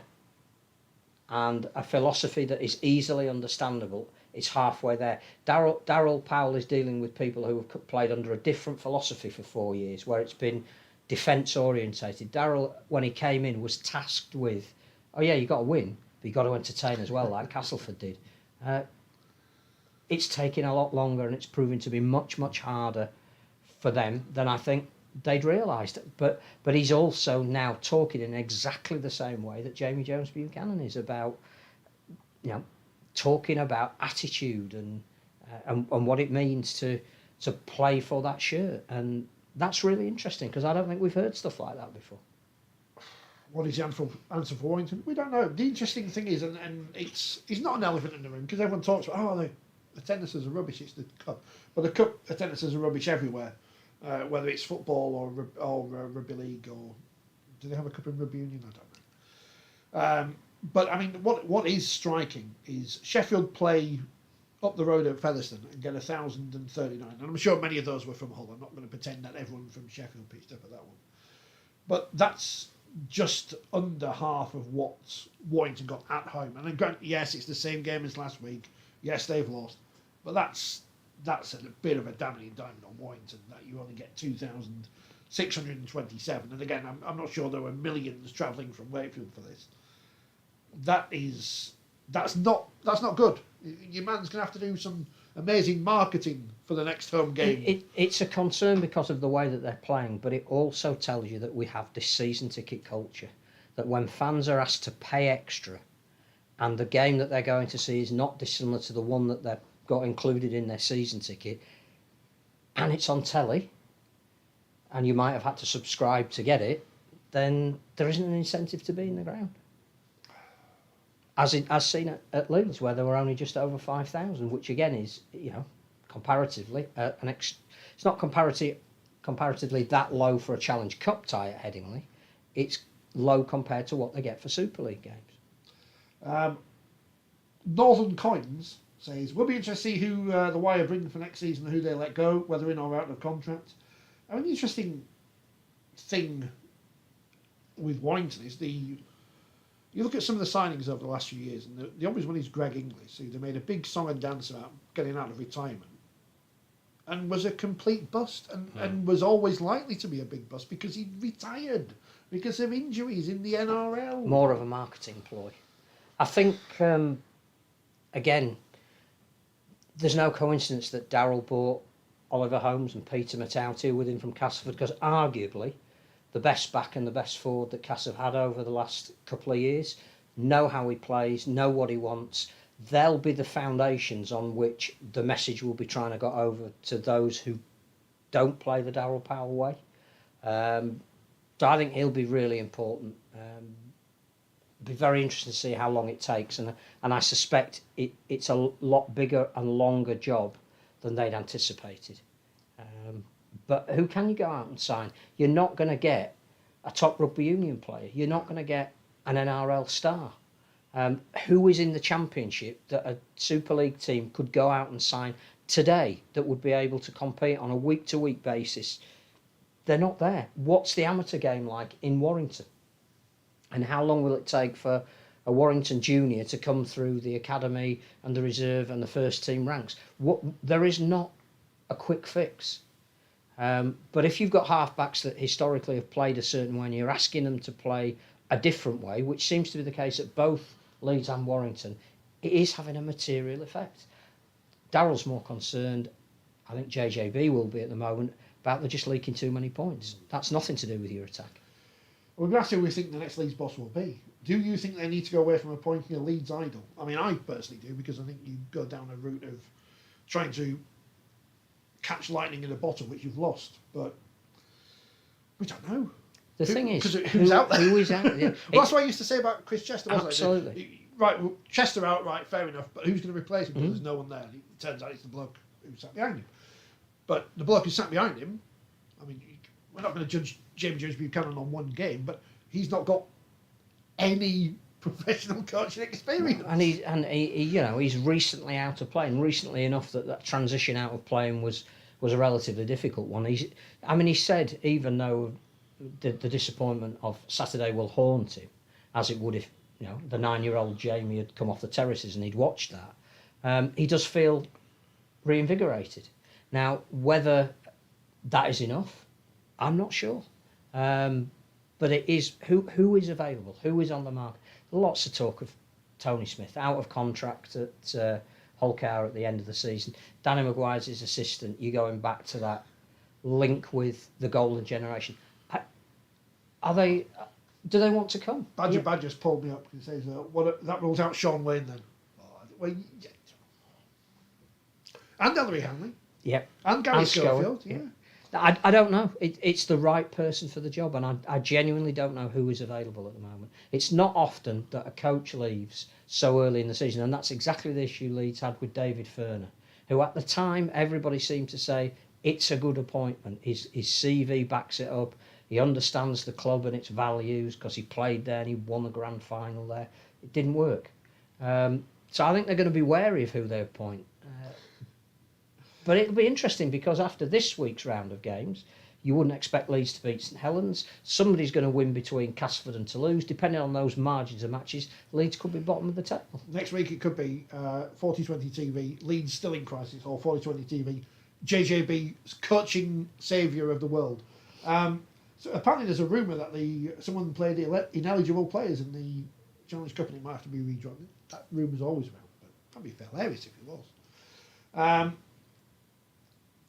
and a philosophy that is easily understandable, it's halfway there. Darryl Powell is dealing with people who have played under a different philosophy for 4 years, where it's been defence orientated. Darryl, when he came in, was tasked with, you've got to win, but you've got to entertain as well, like Castleford did. It's taking a lot longer, and it's proving to be much, much harder for them than I think they'd realised. But he's also now talking in exactly the same way that Jamie Jones Buchanan is about, talking about attitude and what it means to play for that shirt. And that's really interesting, because I don't think we've heard stuff like that before. What is the answer for Warrington? We don't know. The interesting thing is, and it's not an elephant in the room, because everyone talks about, the attendances are rubbish, it's the cup. But the cup attendances are rubbish everywhere, whether it's football or rugby league, or do they have a cup in rugby union? I don't know. But I mean, what is striking is Sheffield play up the road at Featherstone and get 1,039, and I'm sure many of those were from Hull. I'm not going to pretend that everyone from Sheffield pitched up at that one, but that's just under half of what Warrington got at home. And then, yes, it's the same game as last week. Yes, they've lost, but that's a bit of a damning indictment on Warrington, that you only get 2,627. And again, I'm not sure there were millions travelling from Wakefield for this. That's not good. Your man's going to have to do some amazing marketing for the next home game. It's a concern because of the way that they're playing, but it also tells you that we have this season ticket culture, that when fans are asked to pay extra and the game that they're going to see is not dissimilar to the one that they've got included in their season ticket, and it's on telly, and you might have had to subscribe to get it, then there isn't an incentive to be in the ground. As seen at Leeds, where there were only just over 5,000, which again is, comparatively, it's not comparatively that low for a Challenge Cup tie at Headingley. It's low compared to what they get for Super League games. Northern Coins says, we'll be interested to see who the Wire bring for next season and who they let go, whether in or out of contract. An interesting thing with Warrington is you look at some of the signings over the last few years, and the obvious one is Greg Inglis, who they made a big song and dance about getting out of retirement, and was a complete bust, and was always likely to be a big bust because he retired because of injuries in the NRL. More of a marketing ploy. I think, again, there's no coincidence that Darryl bought Oliver Holmes and Peter Matauti with him from Castleford, because arguably the best back and the best forward that Cass have had over the last couple of years know how he plays, know what he wants. They'll be the foundations on which the message will be trying to get over to those who don't play the Darryl Powell way. So I think he'll be really important. Be very interesting to see how long it takes, and I suspect it's a lot bigger and longer job than they'd anticipated. But who can you go out and sign? You're not going to get a top rugby union player. You're not going to get an NRL star. Who is in the Championship that a Super League team could go out and sign today that would be able to compete on a week-to-week basis? They're not there. What's the amateur game like in Warrington? And how long will it take for a Warrington junior to come through the academy and the reserve and the first team ranks? There is not a quick fix. But if you've got halfbacks that historically have played a certain way and you're asking them to play a different way, which seems to be the case at both Leeds and Warrington, it is having a material effect. Darryl's more concerned, I think JJB will be at the moment, about they're just leaking too many points. That's nothing to do with your attack. Well, that's who we think the next Leeds boss will be. Do you think they need to go away from appointing a Leeds idol? I mean, I personally do, because I think you go down a route of trying to catch lightning in a bottle, which you've lost. But we don't know. The thing is, who's out there? Who is out there? Well, that's what I used to say about Chris Chester, wasn't Absolutely. it? Right, well, Chester out, right, fair enough, but who's going to replace him? Because there's no one there. It turns out it's the bloke who sat behind him. But the bloke who sat behind him, I mean, we're not going to judge James Jones Buchanan on one game, but he's not got any professional coaching experience. And he's recently out of playing, recently enough that transition out of playing was a relatively difficult one. He said, even though the disappointment of Saturday will haunt him, as it would if the 9-year-old Jamie had come off the terraces and he'd watched that, he does feel reinvigorated. Now, whether that is enough, I'm not sure. But it is who is available, who is on the market. Lots of talk of Tony Smith out of contract at Hull KR at the end of the season. Danny Maguire's his assistant. You're going back to that link with the golden generation. Do they want to come? Badger just pulled me up and says, that rules out Sean Wayne then. Well, yeah. And Ellery Hanley. Yep. And Gary Schofield. Yeah. I don't know. It's the right person for the job, and I genuinely don't know who is available at the moment. It's not often that a coach leaves so early in the season, and that's exactly the issue Leeds had with David Furner, who at the time everybody seemed to say it's a good appointment. His CV backs it up. He understands the club and its values because he played there and he won the grand final there. It didn't work. So I think they're going to be wary of who they appoint. But it'll be interesting because after this week's round of games, you wouldn't expect Leeds to beat St Helens. Somebody's going to win between Castleford and Toulouse. Depending on those margins of matches, Leeds could be bottom of the table. Next week it could be 4020 TV, Leeds still in crisis, or 4020 TV, JJB coaching saviour of the world. So apparently there's a rumour that someone played ineligible players in the Challenge Cup and it might have to be redrawn. That rumour's always around, but that'd be hilarious if it was.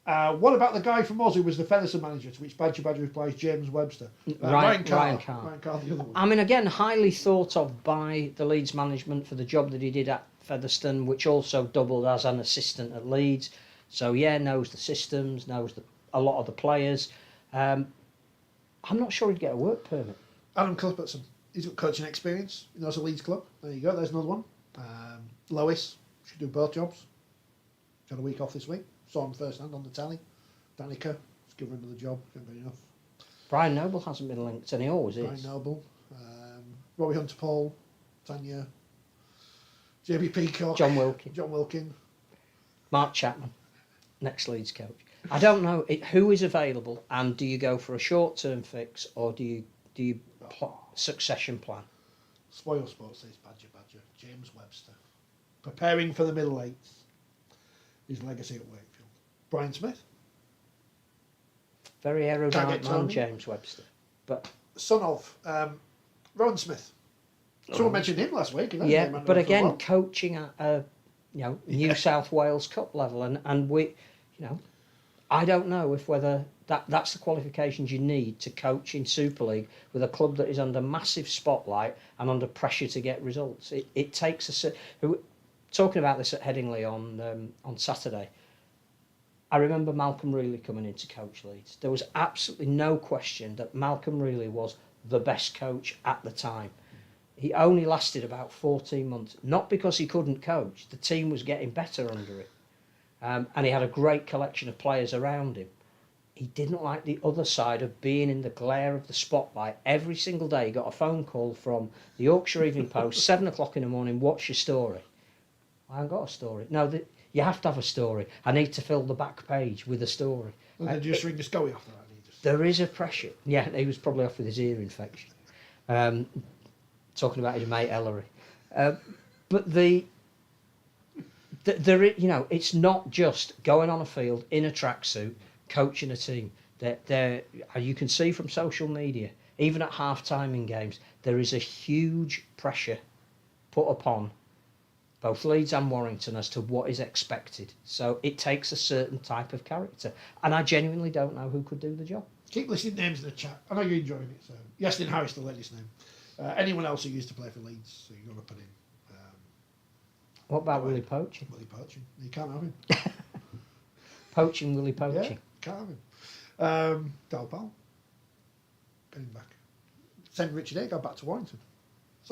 What about the guy from Oz who was the Featherstone manager, to which Badger replies James Webster? Ryan Carr. Ryan Carr, the other one. I mean, again, highly thought of by the Leeds management for the job that he did at Featherstone, which also doubled as an assistant at Leeds. So, yeah, knows the systems, knows a lot of the players. I'm not sure he'd get a work permit. Adam Cuthbertson. He's got coaching experience. He knows a Leeds club. There you go. There's another one. Lois should do both jobs. He's had a week off this week. Saw him first hand on the tally. Danica, let's give her another job. Can't get enough. Brian Noble hasn't been linked, and he always is. Brian Noble. Robbie Hunter-Paul. Tanya. JB Peacock. John Wilkin. Mark Chapman, next Leeds coach. I don't know who is available, and do you go for a short-term fix, or do you succession plan? Spoil Sports says Badger. James Webster. Preparing for the middle eights. His legacy at Wakefield. Brian Smith. Very erudite man, James Webster. But son of Rowan Smith. Someone mentioned him last week. Yeah, but again, coaching at a New South Wales Cup level, and we, I don't know whether that's the qualifications you need to coach in Super League with a club that is under massive spotlight and under pressure to get results. It takes talking about this at Headingley on Saturday. I remember Malcolm Reilly coming in to coach Leeds. There was absolutely no question that Malcolm Reilly was the best coach at the time. He only lasted about 14 months, not because he couldn't coach. The team was getting better under him. And he had a great collection of players around him. He didn't like the other side of being in the glare of the spotlight. Every single day he got a phone call from the Yorkshire Evening Post, 7 o'clock in the morning, what's your story? I haven't got a story. No, you have to have a story. I need to fill the back page with a story. And then just ring the Scully after that. There is a pressure. Yeah, he was probably off with his ear infection. Talking about his mate Ellery. But it's not just going on a field in a tracksuit, coaching a team. You can see from social media, even at half-time in games, there is a huge pressure put upon both Leeds and Warrington as to what is expected. So it takes a certain type of character. And I genuinely don't know who could do the job. Keep listing names in the chat. I know you're enjoying it. So Yastin Harris, the latest name. Anyone else who used to play for Leeds, so you've got to put in. What about Willie Poaching? Willie Poaching. You can't have him. Willie Poaching. Yeah, can't have him. Dal Pal. Get him back. Send Richard A. Go back to Warrington. It's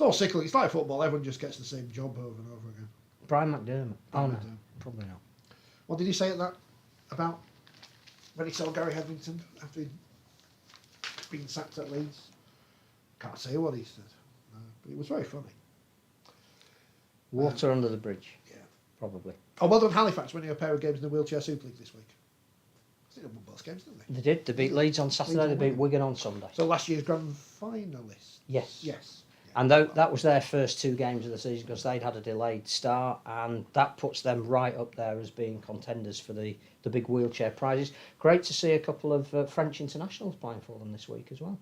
all cyclical. It's like football. Everyone just gets the same job over and over again. Brian McDermott. No, probably not. What did he say about when he saw Gary Hetherington after he'd been sacked at Leeds? Can't say what he said, but it was very funny. Water under the bridge. Yeah, probably. Oh, well done Halifax winning a pair of games in the Wheelchair Super League this week. I think they won both games, didn't they? They did. They beat Leeds on Saturday. They beat Wigan on Sunday. So last year's grand finalists. Yes. Yeah. And that was their first 2 games of the season because they'd had a delayed start, and that puts them right up there as being contenders for the big wheelchair prizes. Great to see a couple of French internationals playing for them this week as well.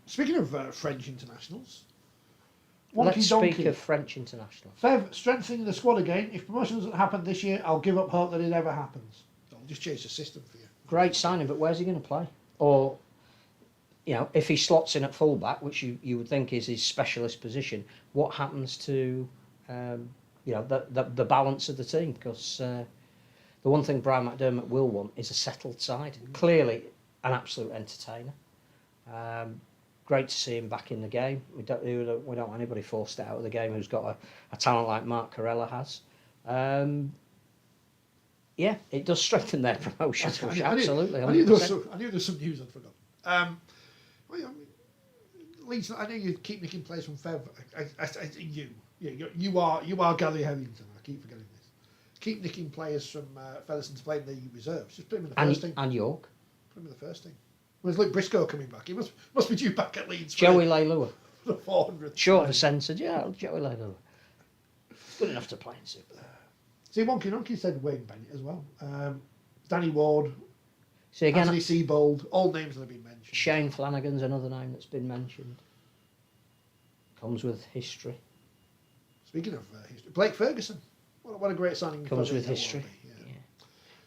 Speaking of French internationals, let's speak of French internationals. Fev strengthening the squad again. If promotion doesn't happen this year, I'll give up hope that it ever happens. I'll just change the system for you. Great signing, but where's he going to play? Or, if he slots in at fullback, which you would think is his specialist position, what happens to the balance of the team? Because the one thing Brian McDermott will want is a settled side. Clearly, an absolute entertainer. Great to see him back in the game. We don't want anybody forced out of the game who's got a talent like Mark Carella has. It does strengthen their promotion. Absolutely. I knew there was some news I'd forgotten. Leeds, I know you keep nicking players from Fev. You are Gary Hetherington. I keep forgetting this. Keep nicking players from Featherstone to play in the reserves. Just put him in the first team. And York. Put him in the first team. Where's Luke Briscoe coming back? He must be due back at Leeds. Joey Leilua. The 400th. Short of a censored, Joey Leilua. Good enough to play in Super. See, Wonky Nonky said Wayne Bennett as well. Danny Ward. See again, Anthony Seibold. All names that have been mentioned. Shane Flanagan's another name that's been mentioned. Comes with history. Speaking of history, Blake Ferguson. What a great signing. Comes with history.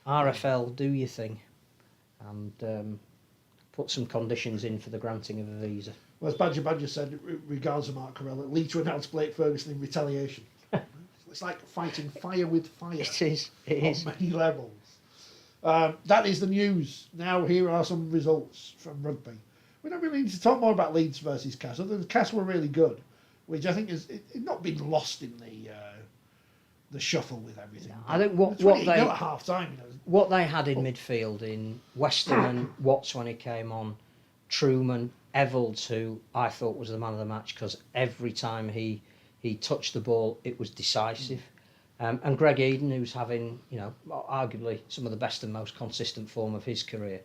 RFL, do your thing, and put some conditions in for the granting of a visa. Well, as Badger said, regards of Mark Carell, Leeds went out to Blake Ferguson in retaliation. It's like fighting fire with fire. It is. It is. On many levels. That is the news. Now here are some results from rugby. We don't really need to talk more about Leeds versus Castle. The Castle were really good, which I think is not been lost in the shuffle with everything. I think what they at half time, what they had in midfield in Westerman, Watts when he came on, Truman, Evalds, who I thought was the man of the match because every time he touched the ball, it was decisive. And Greg Eden, who's having, arguably some of the best and most consistent form of his career.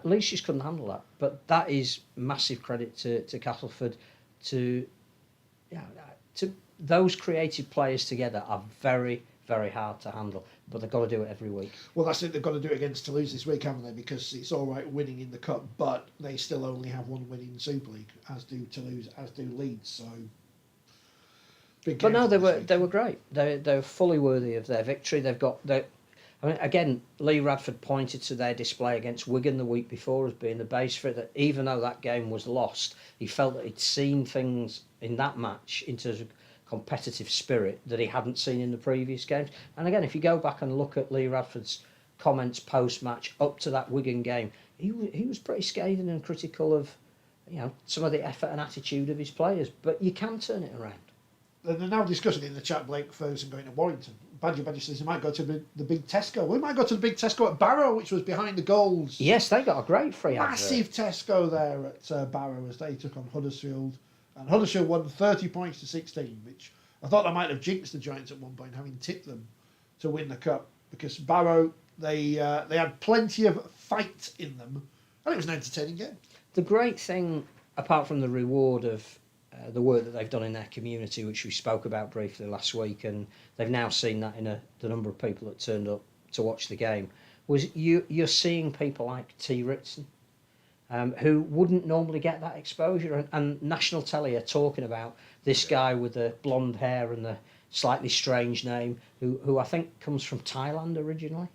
Leeds just couldn't handle that. But that is massive credit to Castleford. To those creative players together are very, very hard to handle. But they've got to do it every week. Well, that's it. They've got to do it against Toulouse this week, haven't they? Because it's all right winning in the Cup, but they still only have one win in the Super League, as do Toulouse, as do Leeds. So... But no, they were great. They were fully worthy of their victory. Again, Lee Radford pointed to their display against Wigan the week before as being the base for it. That even though that game was lost, he felt that he'd seen things in that match in terms of competitive spirit that he hadn't seen in the previous games. And again, if you go back and look at Lee Radford's comments post-match up to that Wigan game, he was pretty scathing and critical of some of the effort and attitude of his players. But you can turn it around. They're now discussing in the chat Blake Ferguson going to Warrington. Badger says he might go to the big Tesco. We might go to the big Tesco at Barrow, which was behind the goals. Yes, they got a great free massive advert. Tesco there at Barrow as they took on Huddersfield. And Huddersfield won 30 points to 16, which I thought I might have jinxed the Giants at one point, having tipped them to win the Cup. Because Barrow, they had plenty of fight in them, and it was an entertaining game. The great thing, apart from the reward of the work that they've done in their community, which we spoke about briefly last week, and they've now seen that in the number of people that turned up to watch the game, was you're seeing people like T. Ritson, who wouldn't normally get that exposure, and national telly are talking about this guy with the blonde hair and the slightly strange name, who I think comes from Thailand originally,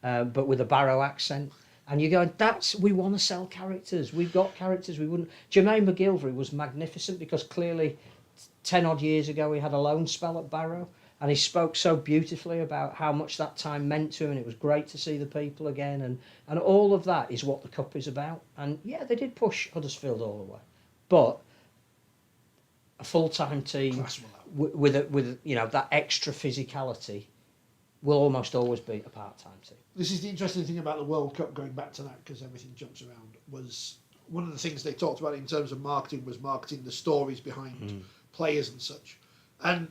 but with a Barrow accent. And you're going, we want to sell characters. We've got characters. We wouldn't. Jermaine McGilvery was magnificent because clearly 10 odd years ago he had a loan spell at Barrow, and he spoke so beautifully about how much that time meant to him, and it was great to see the people again. And all of that is what the Cup is about. And yeah, they did push Huddersfield all the way. But a full-time team with that extra physicality will almost always beat a part-time team. This is the interesting thing about the World Cup, going back to that, because everything jumps around, was one of the things they talked about in terms of marketing was marketing the stories behind players and such. And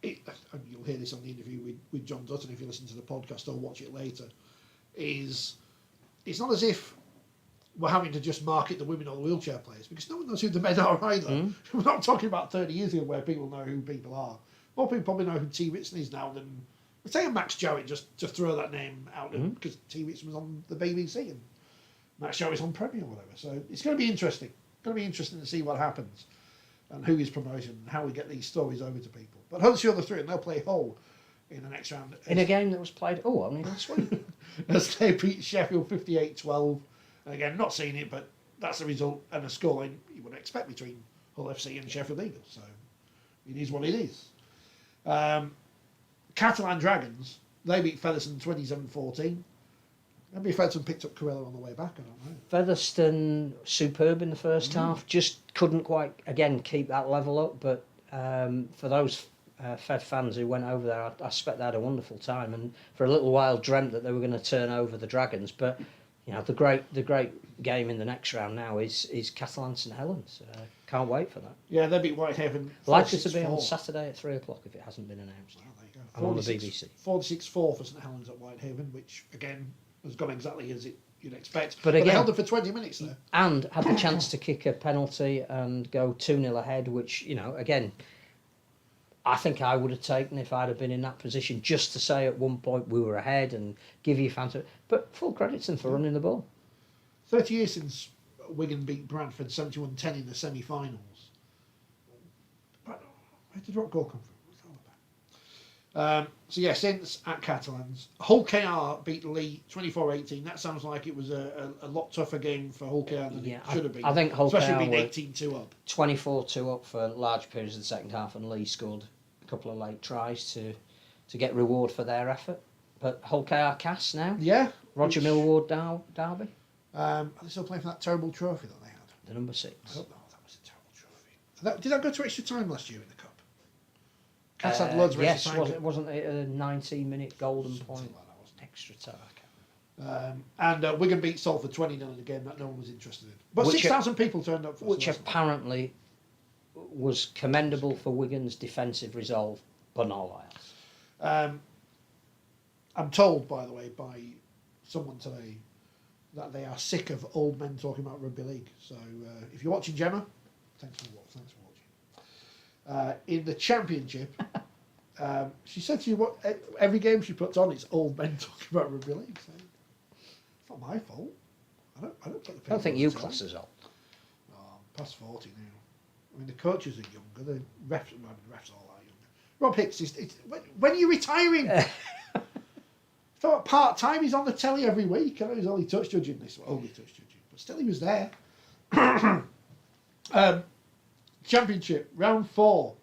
you'll hear this on the interview with John Dutton if you listen to the podcast or watch it later, it's not as if we're having to just market the women or the wheelchair players, because no one knows who the men are either. We're not talking about 30 years ago where people know who people are. More people probably know who T. Ritson is now than... We're saying Max Jowett, just to throw that name out because T. Ritson was on the BBC and Max Jowett's on Premier or whatever. So it's going to be interesting. It's going to be interesting to see what happens and who is promoted and how we get these stories over to people. But Huddersfield are through and they'll play Hull in the next round. In a game that was played, only last week. As they beat Sheffield 58-12. And again, not seeing it, but that's the result and a scoreline you would expect between Hull FC and Sheffield Eagles. So it is what it is. Catalan Dragons, they beat Featherstone 27-14. Maybe Featherstone picked up Corella on the way back, I don't know. Featherstone, superb in the first half, just couldn't quite, again, keep that level up. But for those Fed fans who went over there, I expect they had a wonderful time. And for a little while dreamt that they were going to turn over the Dragons. But the great game in the next round now is Catalan St Helens. Can't wait for that. Yeah, they beat Whitehaven. Likely to be on Saturday at 3 o'clock if it hasn't been announced. Well, there you go. And on the BBC. 46-4 for St Helens at Whitehaven, which again has gone exactly as you'd expect. But again, they held it for 20 minutes there. And had the chance to kick a penalty and go 2-0 ahead, which, again, I think I would have taken if I'd have been in that position, just to say at one point we were ahead and give you fans. But full credit to them for running the ball. 30 years since Wigan beat Bradford 71-10 in the semi-finals. Where did that goal come from? What's that all So yeah, since at Catalans, Hull KR beat Lee 24-18. That sounds like it was a lot tougher game for Hull KR than it should have been. I think Hull especially KR being 18-2 up. 24-2 up for large periods of the second half, and Lee scored a couple of late tries to get reward for their effort. But Hull KR cast now. Yeah. Roger Millward derby. Are they still playing for that terrible trophy that they had? The number 6. I hope that was a terrible trophy. Did that go to extra time last year in the cup? Cats had loads of extra time. Yes, wasn't it a 19-minute golden point? Like that, wasn't it? Extra time. And Wigan beat Salford 20-0 in a game that no one was interested in. But 6,000 people turned up for which apparently was commendable for Wigan's defensive resolve, but not else. I'm told, by the way, by someone today that they are sick of old men talking about rugby league. So if you're watching, Gemma, thanks for watching. In the championship, she said to you, every game she puts on, it's old men talking about rugby league. So it's not my fault. I don't think you class as old. Oh, I'm past 40 now. I mean, the coaches are younger. The refs all are younger. Rob Hicks when are you retiring? Thought part time. He's on the telly every week. I know he's only touch judging this one, but still he was there. Championship round 4.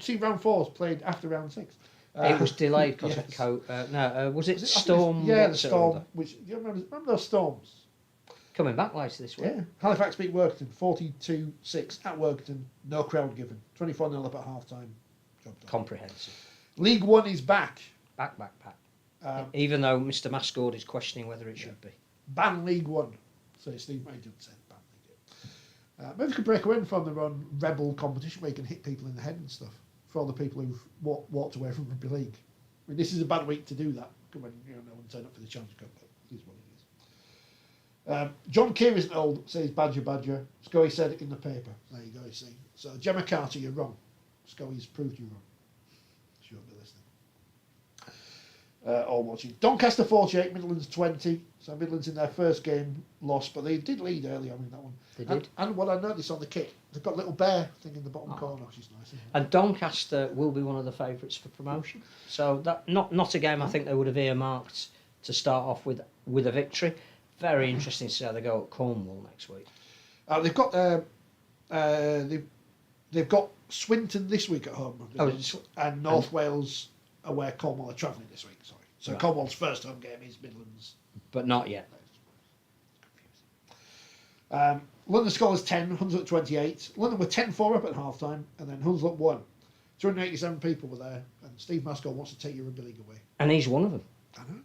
See, round 4 was played after round 6. It was delayed because of was it Storm? Yeah, the Storm. Which do you remember those storms? Coming back later this week. Yeah. Halifax beat Warrington 42-6 at Warrington. No crowd given. 24-0 up at half time. Job done. Comprehensive. League One is back. Back. Even though Mr. Mascord is questioning whether it should be. Ban League One. So Steve Major said ban League. Maybe we could break away from the run rebel competition where you can hit people in the head and stuff. For all the people who've walked away from Rugby League. I mean, this is a bad week to do that. When no one turned up for the Challenge Cup, but it is what it is. John Keir isn't old, says Badger. Scully said it in the paper. There you go, you see. So, Gemma Carter, you're wrong. Scully's proved you wrong. She won't be listening. All watching. Doncaster 48, Midlands 20. So, Midlands in their first game lost, but they did lead early on in that one. They did. And what I noticed on the kit, they've got a little bear thing in the bottom corner, which is nice. Isn't it? And Doncaster will be one of the favourites for promotion. So, that not a game I think they would have earmarked to start off with a victory. Very interesting to see how they go at Cornwall next week. They've got Swinton this week at home, and North Wales are where Cornwall are travelling this week. Sorry, so right. Cornwall's first home game is Midlands, but not yet. London scores 10, Hunslet 28. London were 10-4 up at half time, and then Hunslet won. 287 people were there, and Steve Mascot wants to take your Rugby League away. And he's one of them. I know.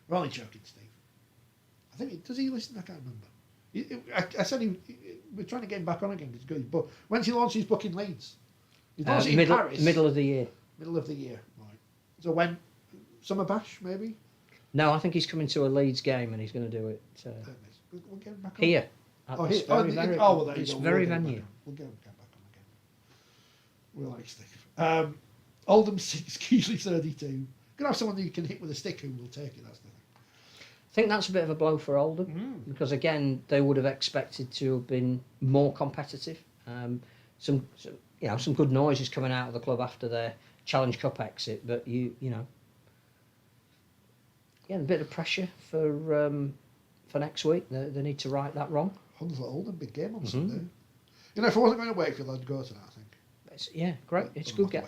We're only joking, Steve. I think does he listen? I can't remember. I said we're trying to get him back on again because he's good. But when's he launch his book in Leeds? He's launching in Paris. Middle of the year. Middle of the year, right. So when? Summer bash, maybe? No, I think he's coming to a Leeds game and he's going to do it we'll get him back on. Here. Well, there you it's go. Very venue. We'll get him back on again. We like Steve. Oldham 6, Keighley 32. Going to have someone who you can hit with a stick who will take it, that's the thing. I think that's a bit of a blow for Oldham because again they would have expected to have been more competitive. Some good noises coming out of the club after their Challenge Cup exit, but you know, a bit of pressure for next week. They need to right that wrong. Hunslet Oldham, big game on Sunday. You know, if I wasn't going to Wakefield, I'd go to that. I think. Great. It's a good game.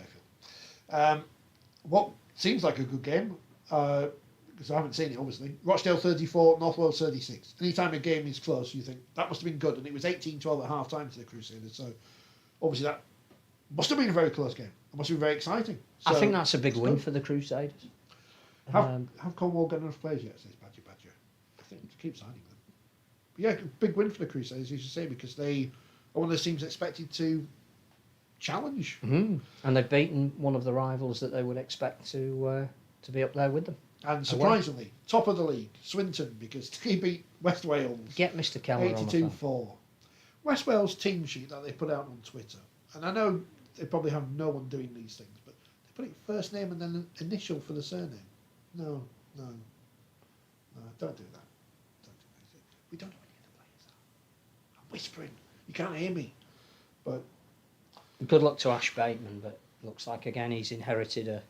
What seems like a good game. Because I haven't seen it, obviously. Rochdale 34, North Wales 36. Anytime a game is close, you think, that must have been good. And it was 18-12 at half-time to the Crusaders. So, obviously, that must have been a very close game. It must have been very exciting. So, I think that's a big win for the Crusaders. Have Cornwall got enough players yet, says Badger? I think to keep signing them. But yeah, big win for the Crusaders, you should say, because they are one of those teams expected to challenge. And they've beaten one of the rivals that they would expect to be up there with them. And surprisingly, top of the league, Swinton, because they beat West Wales. Get Mr. Keller 82-4. West Wales team sheet that they put out on Twitter, and I know they probably have no one doing these things, but they put it first name and then an initial for the surname. No, don't do that. We don't know any of the players are. I'm whispering. You can't hear me. But good luck to Ash Bateman, but looks like again he's inherited a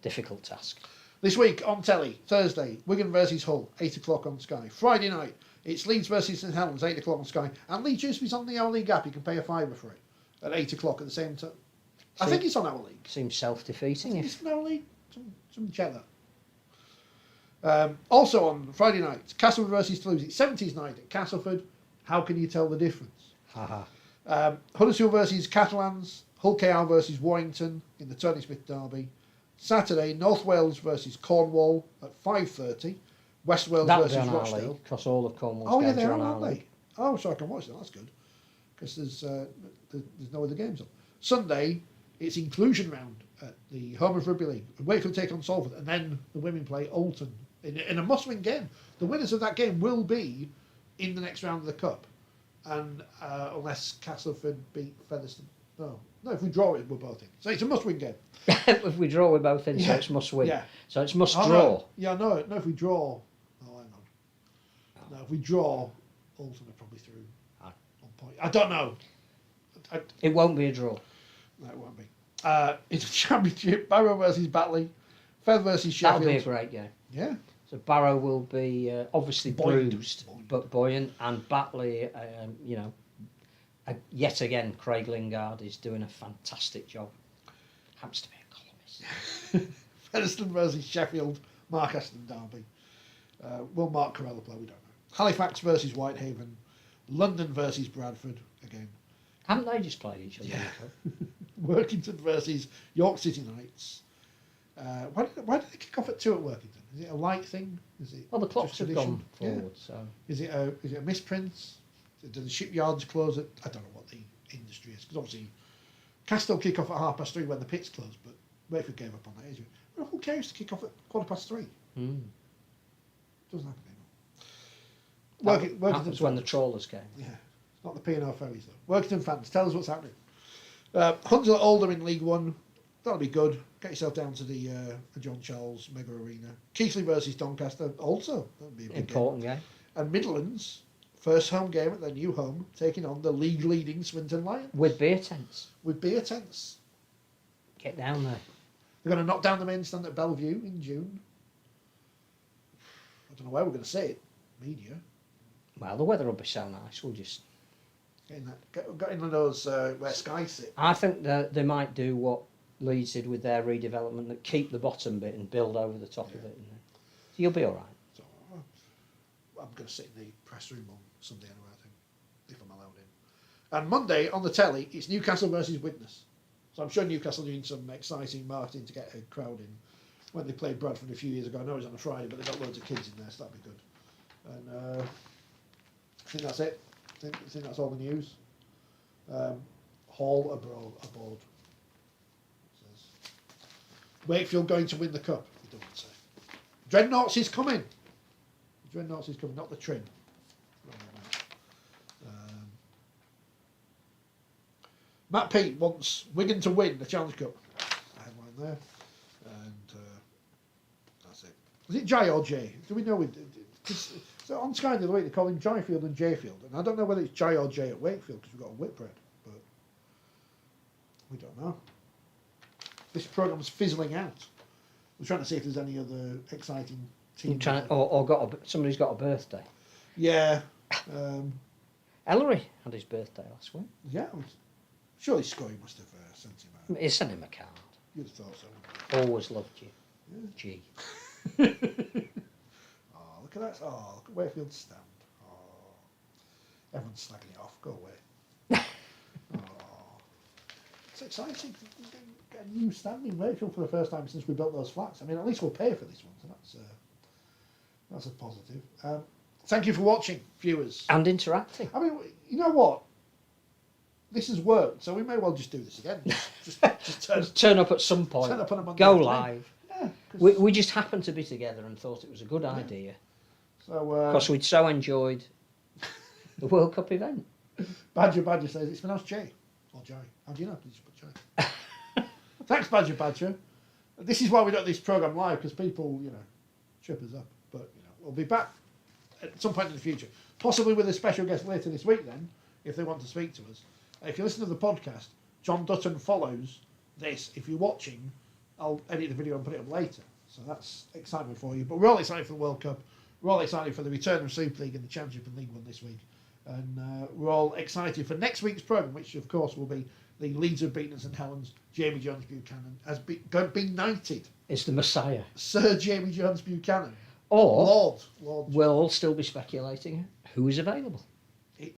difficult task. This week on telly, Thursday, Wigan versus Hull, 8 o'clock on Sky. Friday night, it's Leeds versus St Helens, 8 o'clock on Sky. And Leeds Dewsbury's on the Our League app. You can pay a fiver for it at 8 o'clock at the same time. I think it's on Our League. Seems self-defeating. It's on Our League. Some check that. Also on Friday night, Castleford versus Toulouse. It's 70s night at Castleford. How can you tell the difference? Huddersfield versus Catalans. Hull KR versus Warrington in the Tony Smith derby. Saturday, North Wales versus Cornwall at 5:30. West Wales versus Rochdale. Because all of Cornwall's games are on our league. Oh, so I can watch that. That's good. Because there's no other games on. Sunday, it's inclusion round at the home of Rugby League. Wakefield take on Salford, and then the women play Alton in a must-win game. The winners of that game will be in the next round of the cup, and unless Castleford beat Featherstone. No, if we draw it, we're both in. So it's a must-win game. If we draw, we're both in, so it's must-win. Yeah. So it's must-draw. No, if we draw... Oh, hang on. No, if we draw, Alton are probably through on point. I don't know. It won't be a draw. No, it won't be. It's a championship. Barrow versus Batley. Feather versus Sheffield. That'll be a great game. Yeah. So Barrow will be obviously bruised, but buoyant. And Batley, yet again, Craig Lingard is doing a fantastic job. Happens to be a columnist. Featherstone versus Sheffield. Mark Aston derby. Will Mark Carella play? We don't know. Halifax versus Whitehaven. London versus Bradford again. Haven't they just played each other? Yeah. Workington versus York City Knights. Why did they kick off at 2 at Workington? Is it a light thing? Is it? Well, the clocks have gone forward. Yeah. So is it a misprint? Do the shipyards close at? I don't know what the industry is, because obviously Castile kick off at 3:30 when the pits close, but Wakefield gave up on that. Well, who cares to kick off at 3:15? Doesn't happen anymore. That was when the trawlers came. Yeah, it's not the P&O ferries though. Workington fans, tell us what's happening. Hunslet Alder in League One. That'll be good. Get yourself down to the John Charles Mega Arena. Keighley versus Doncaster. Also, that'll be a big important game. And Midlands, first home game at their new home, taking on the league-leading Swinton Lions. With beer tents. Get down there. They're going to knock down the main stand at Bellevue in June. I don't know where we're going to see it. Media. Well, the weather will be so nice. We'll just... Got in those where Sky sit. I think that they might do what Leeds did with their redevelopment, that keep the bottom bit and build over the top of it. So you'll be all right. So, I'm going to sit in the press room on Sunday anyway, I think, if I'm allowed in. And Monday on the telly, it's Newcastle versus Widnes. So I'm sure Newcastle are doing some exciting marketing to get a crowd in. When they played Bradford a few years ago, I know it was on a Friday, but they got loads of kids in there, so that'd be good. And I think that's it. I think that's all the news. Hall aboard. Says Wakefield going to win the cup. He doesn't say. Dreadnoughts is coming. Dreadnoughts is coming, not the trim. Matt Pete wants Wigan to win the Challenge Cup. Headline there, and that's it. Was it J or J? Do we know? So on Sky the other week they call him Jyfield and Jfield, and I don't know whether it's J or J at Wakefield because we've got a Whitbread, but we don't know. This programme's fizzling out. We're trying to see if there's any other exciting teams. Somebody's got a birthday. Yeah. Ellery had his birthday last week. Yeah. Surely Scully must have sent him out. He sent him a card. You'd have thought so. Always loved you. Yeah. G. Oh, look at that. Oh, look at Wakefield's stand. Oh. Everyone's slagging it off. Go away. Oh. It's exciting. Get a new stand in Wakefield for the first time since we built those flats. I mean, at least we'll pay for this one, so that's a positive. Thank you for watching, viewers. And interacting. I mean, you know what? This has worked, so we may well just do this again. Just turn up at some point. Turn up on a Monday Go afternoon. live. Yeah, we just happened to be together and thought it was a good idea. So because we'd so enjoyed the World Cup event. Badger says it's pronounced J or J. How do you know? Did you put J? Thanks, Badger. This is why we don't do this programme live, because people, trip us up. But we'll be back at some point in the future, possibly with a special guest later this week. Then, if they want to speak to us. If you listen to the podcast, John Dutton follows this, if you're watching, I'll edit the video and put it up later. So that's excitement for you. But we're all excited for the World Cup. We're all excited for the return of Super League and the Championship and League One this week. And we're all excited for next week's programme, which of course will be the Leeds have beaten St Helens. Jamie Jones Buchanan has been knighted. Is the Messiah. Sir Jamie Jones Buchanan. Or Lord. we'll still be speculating who is available.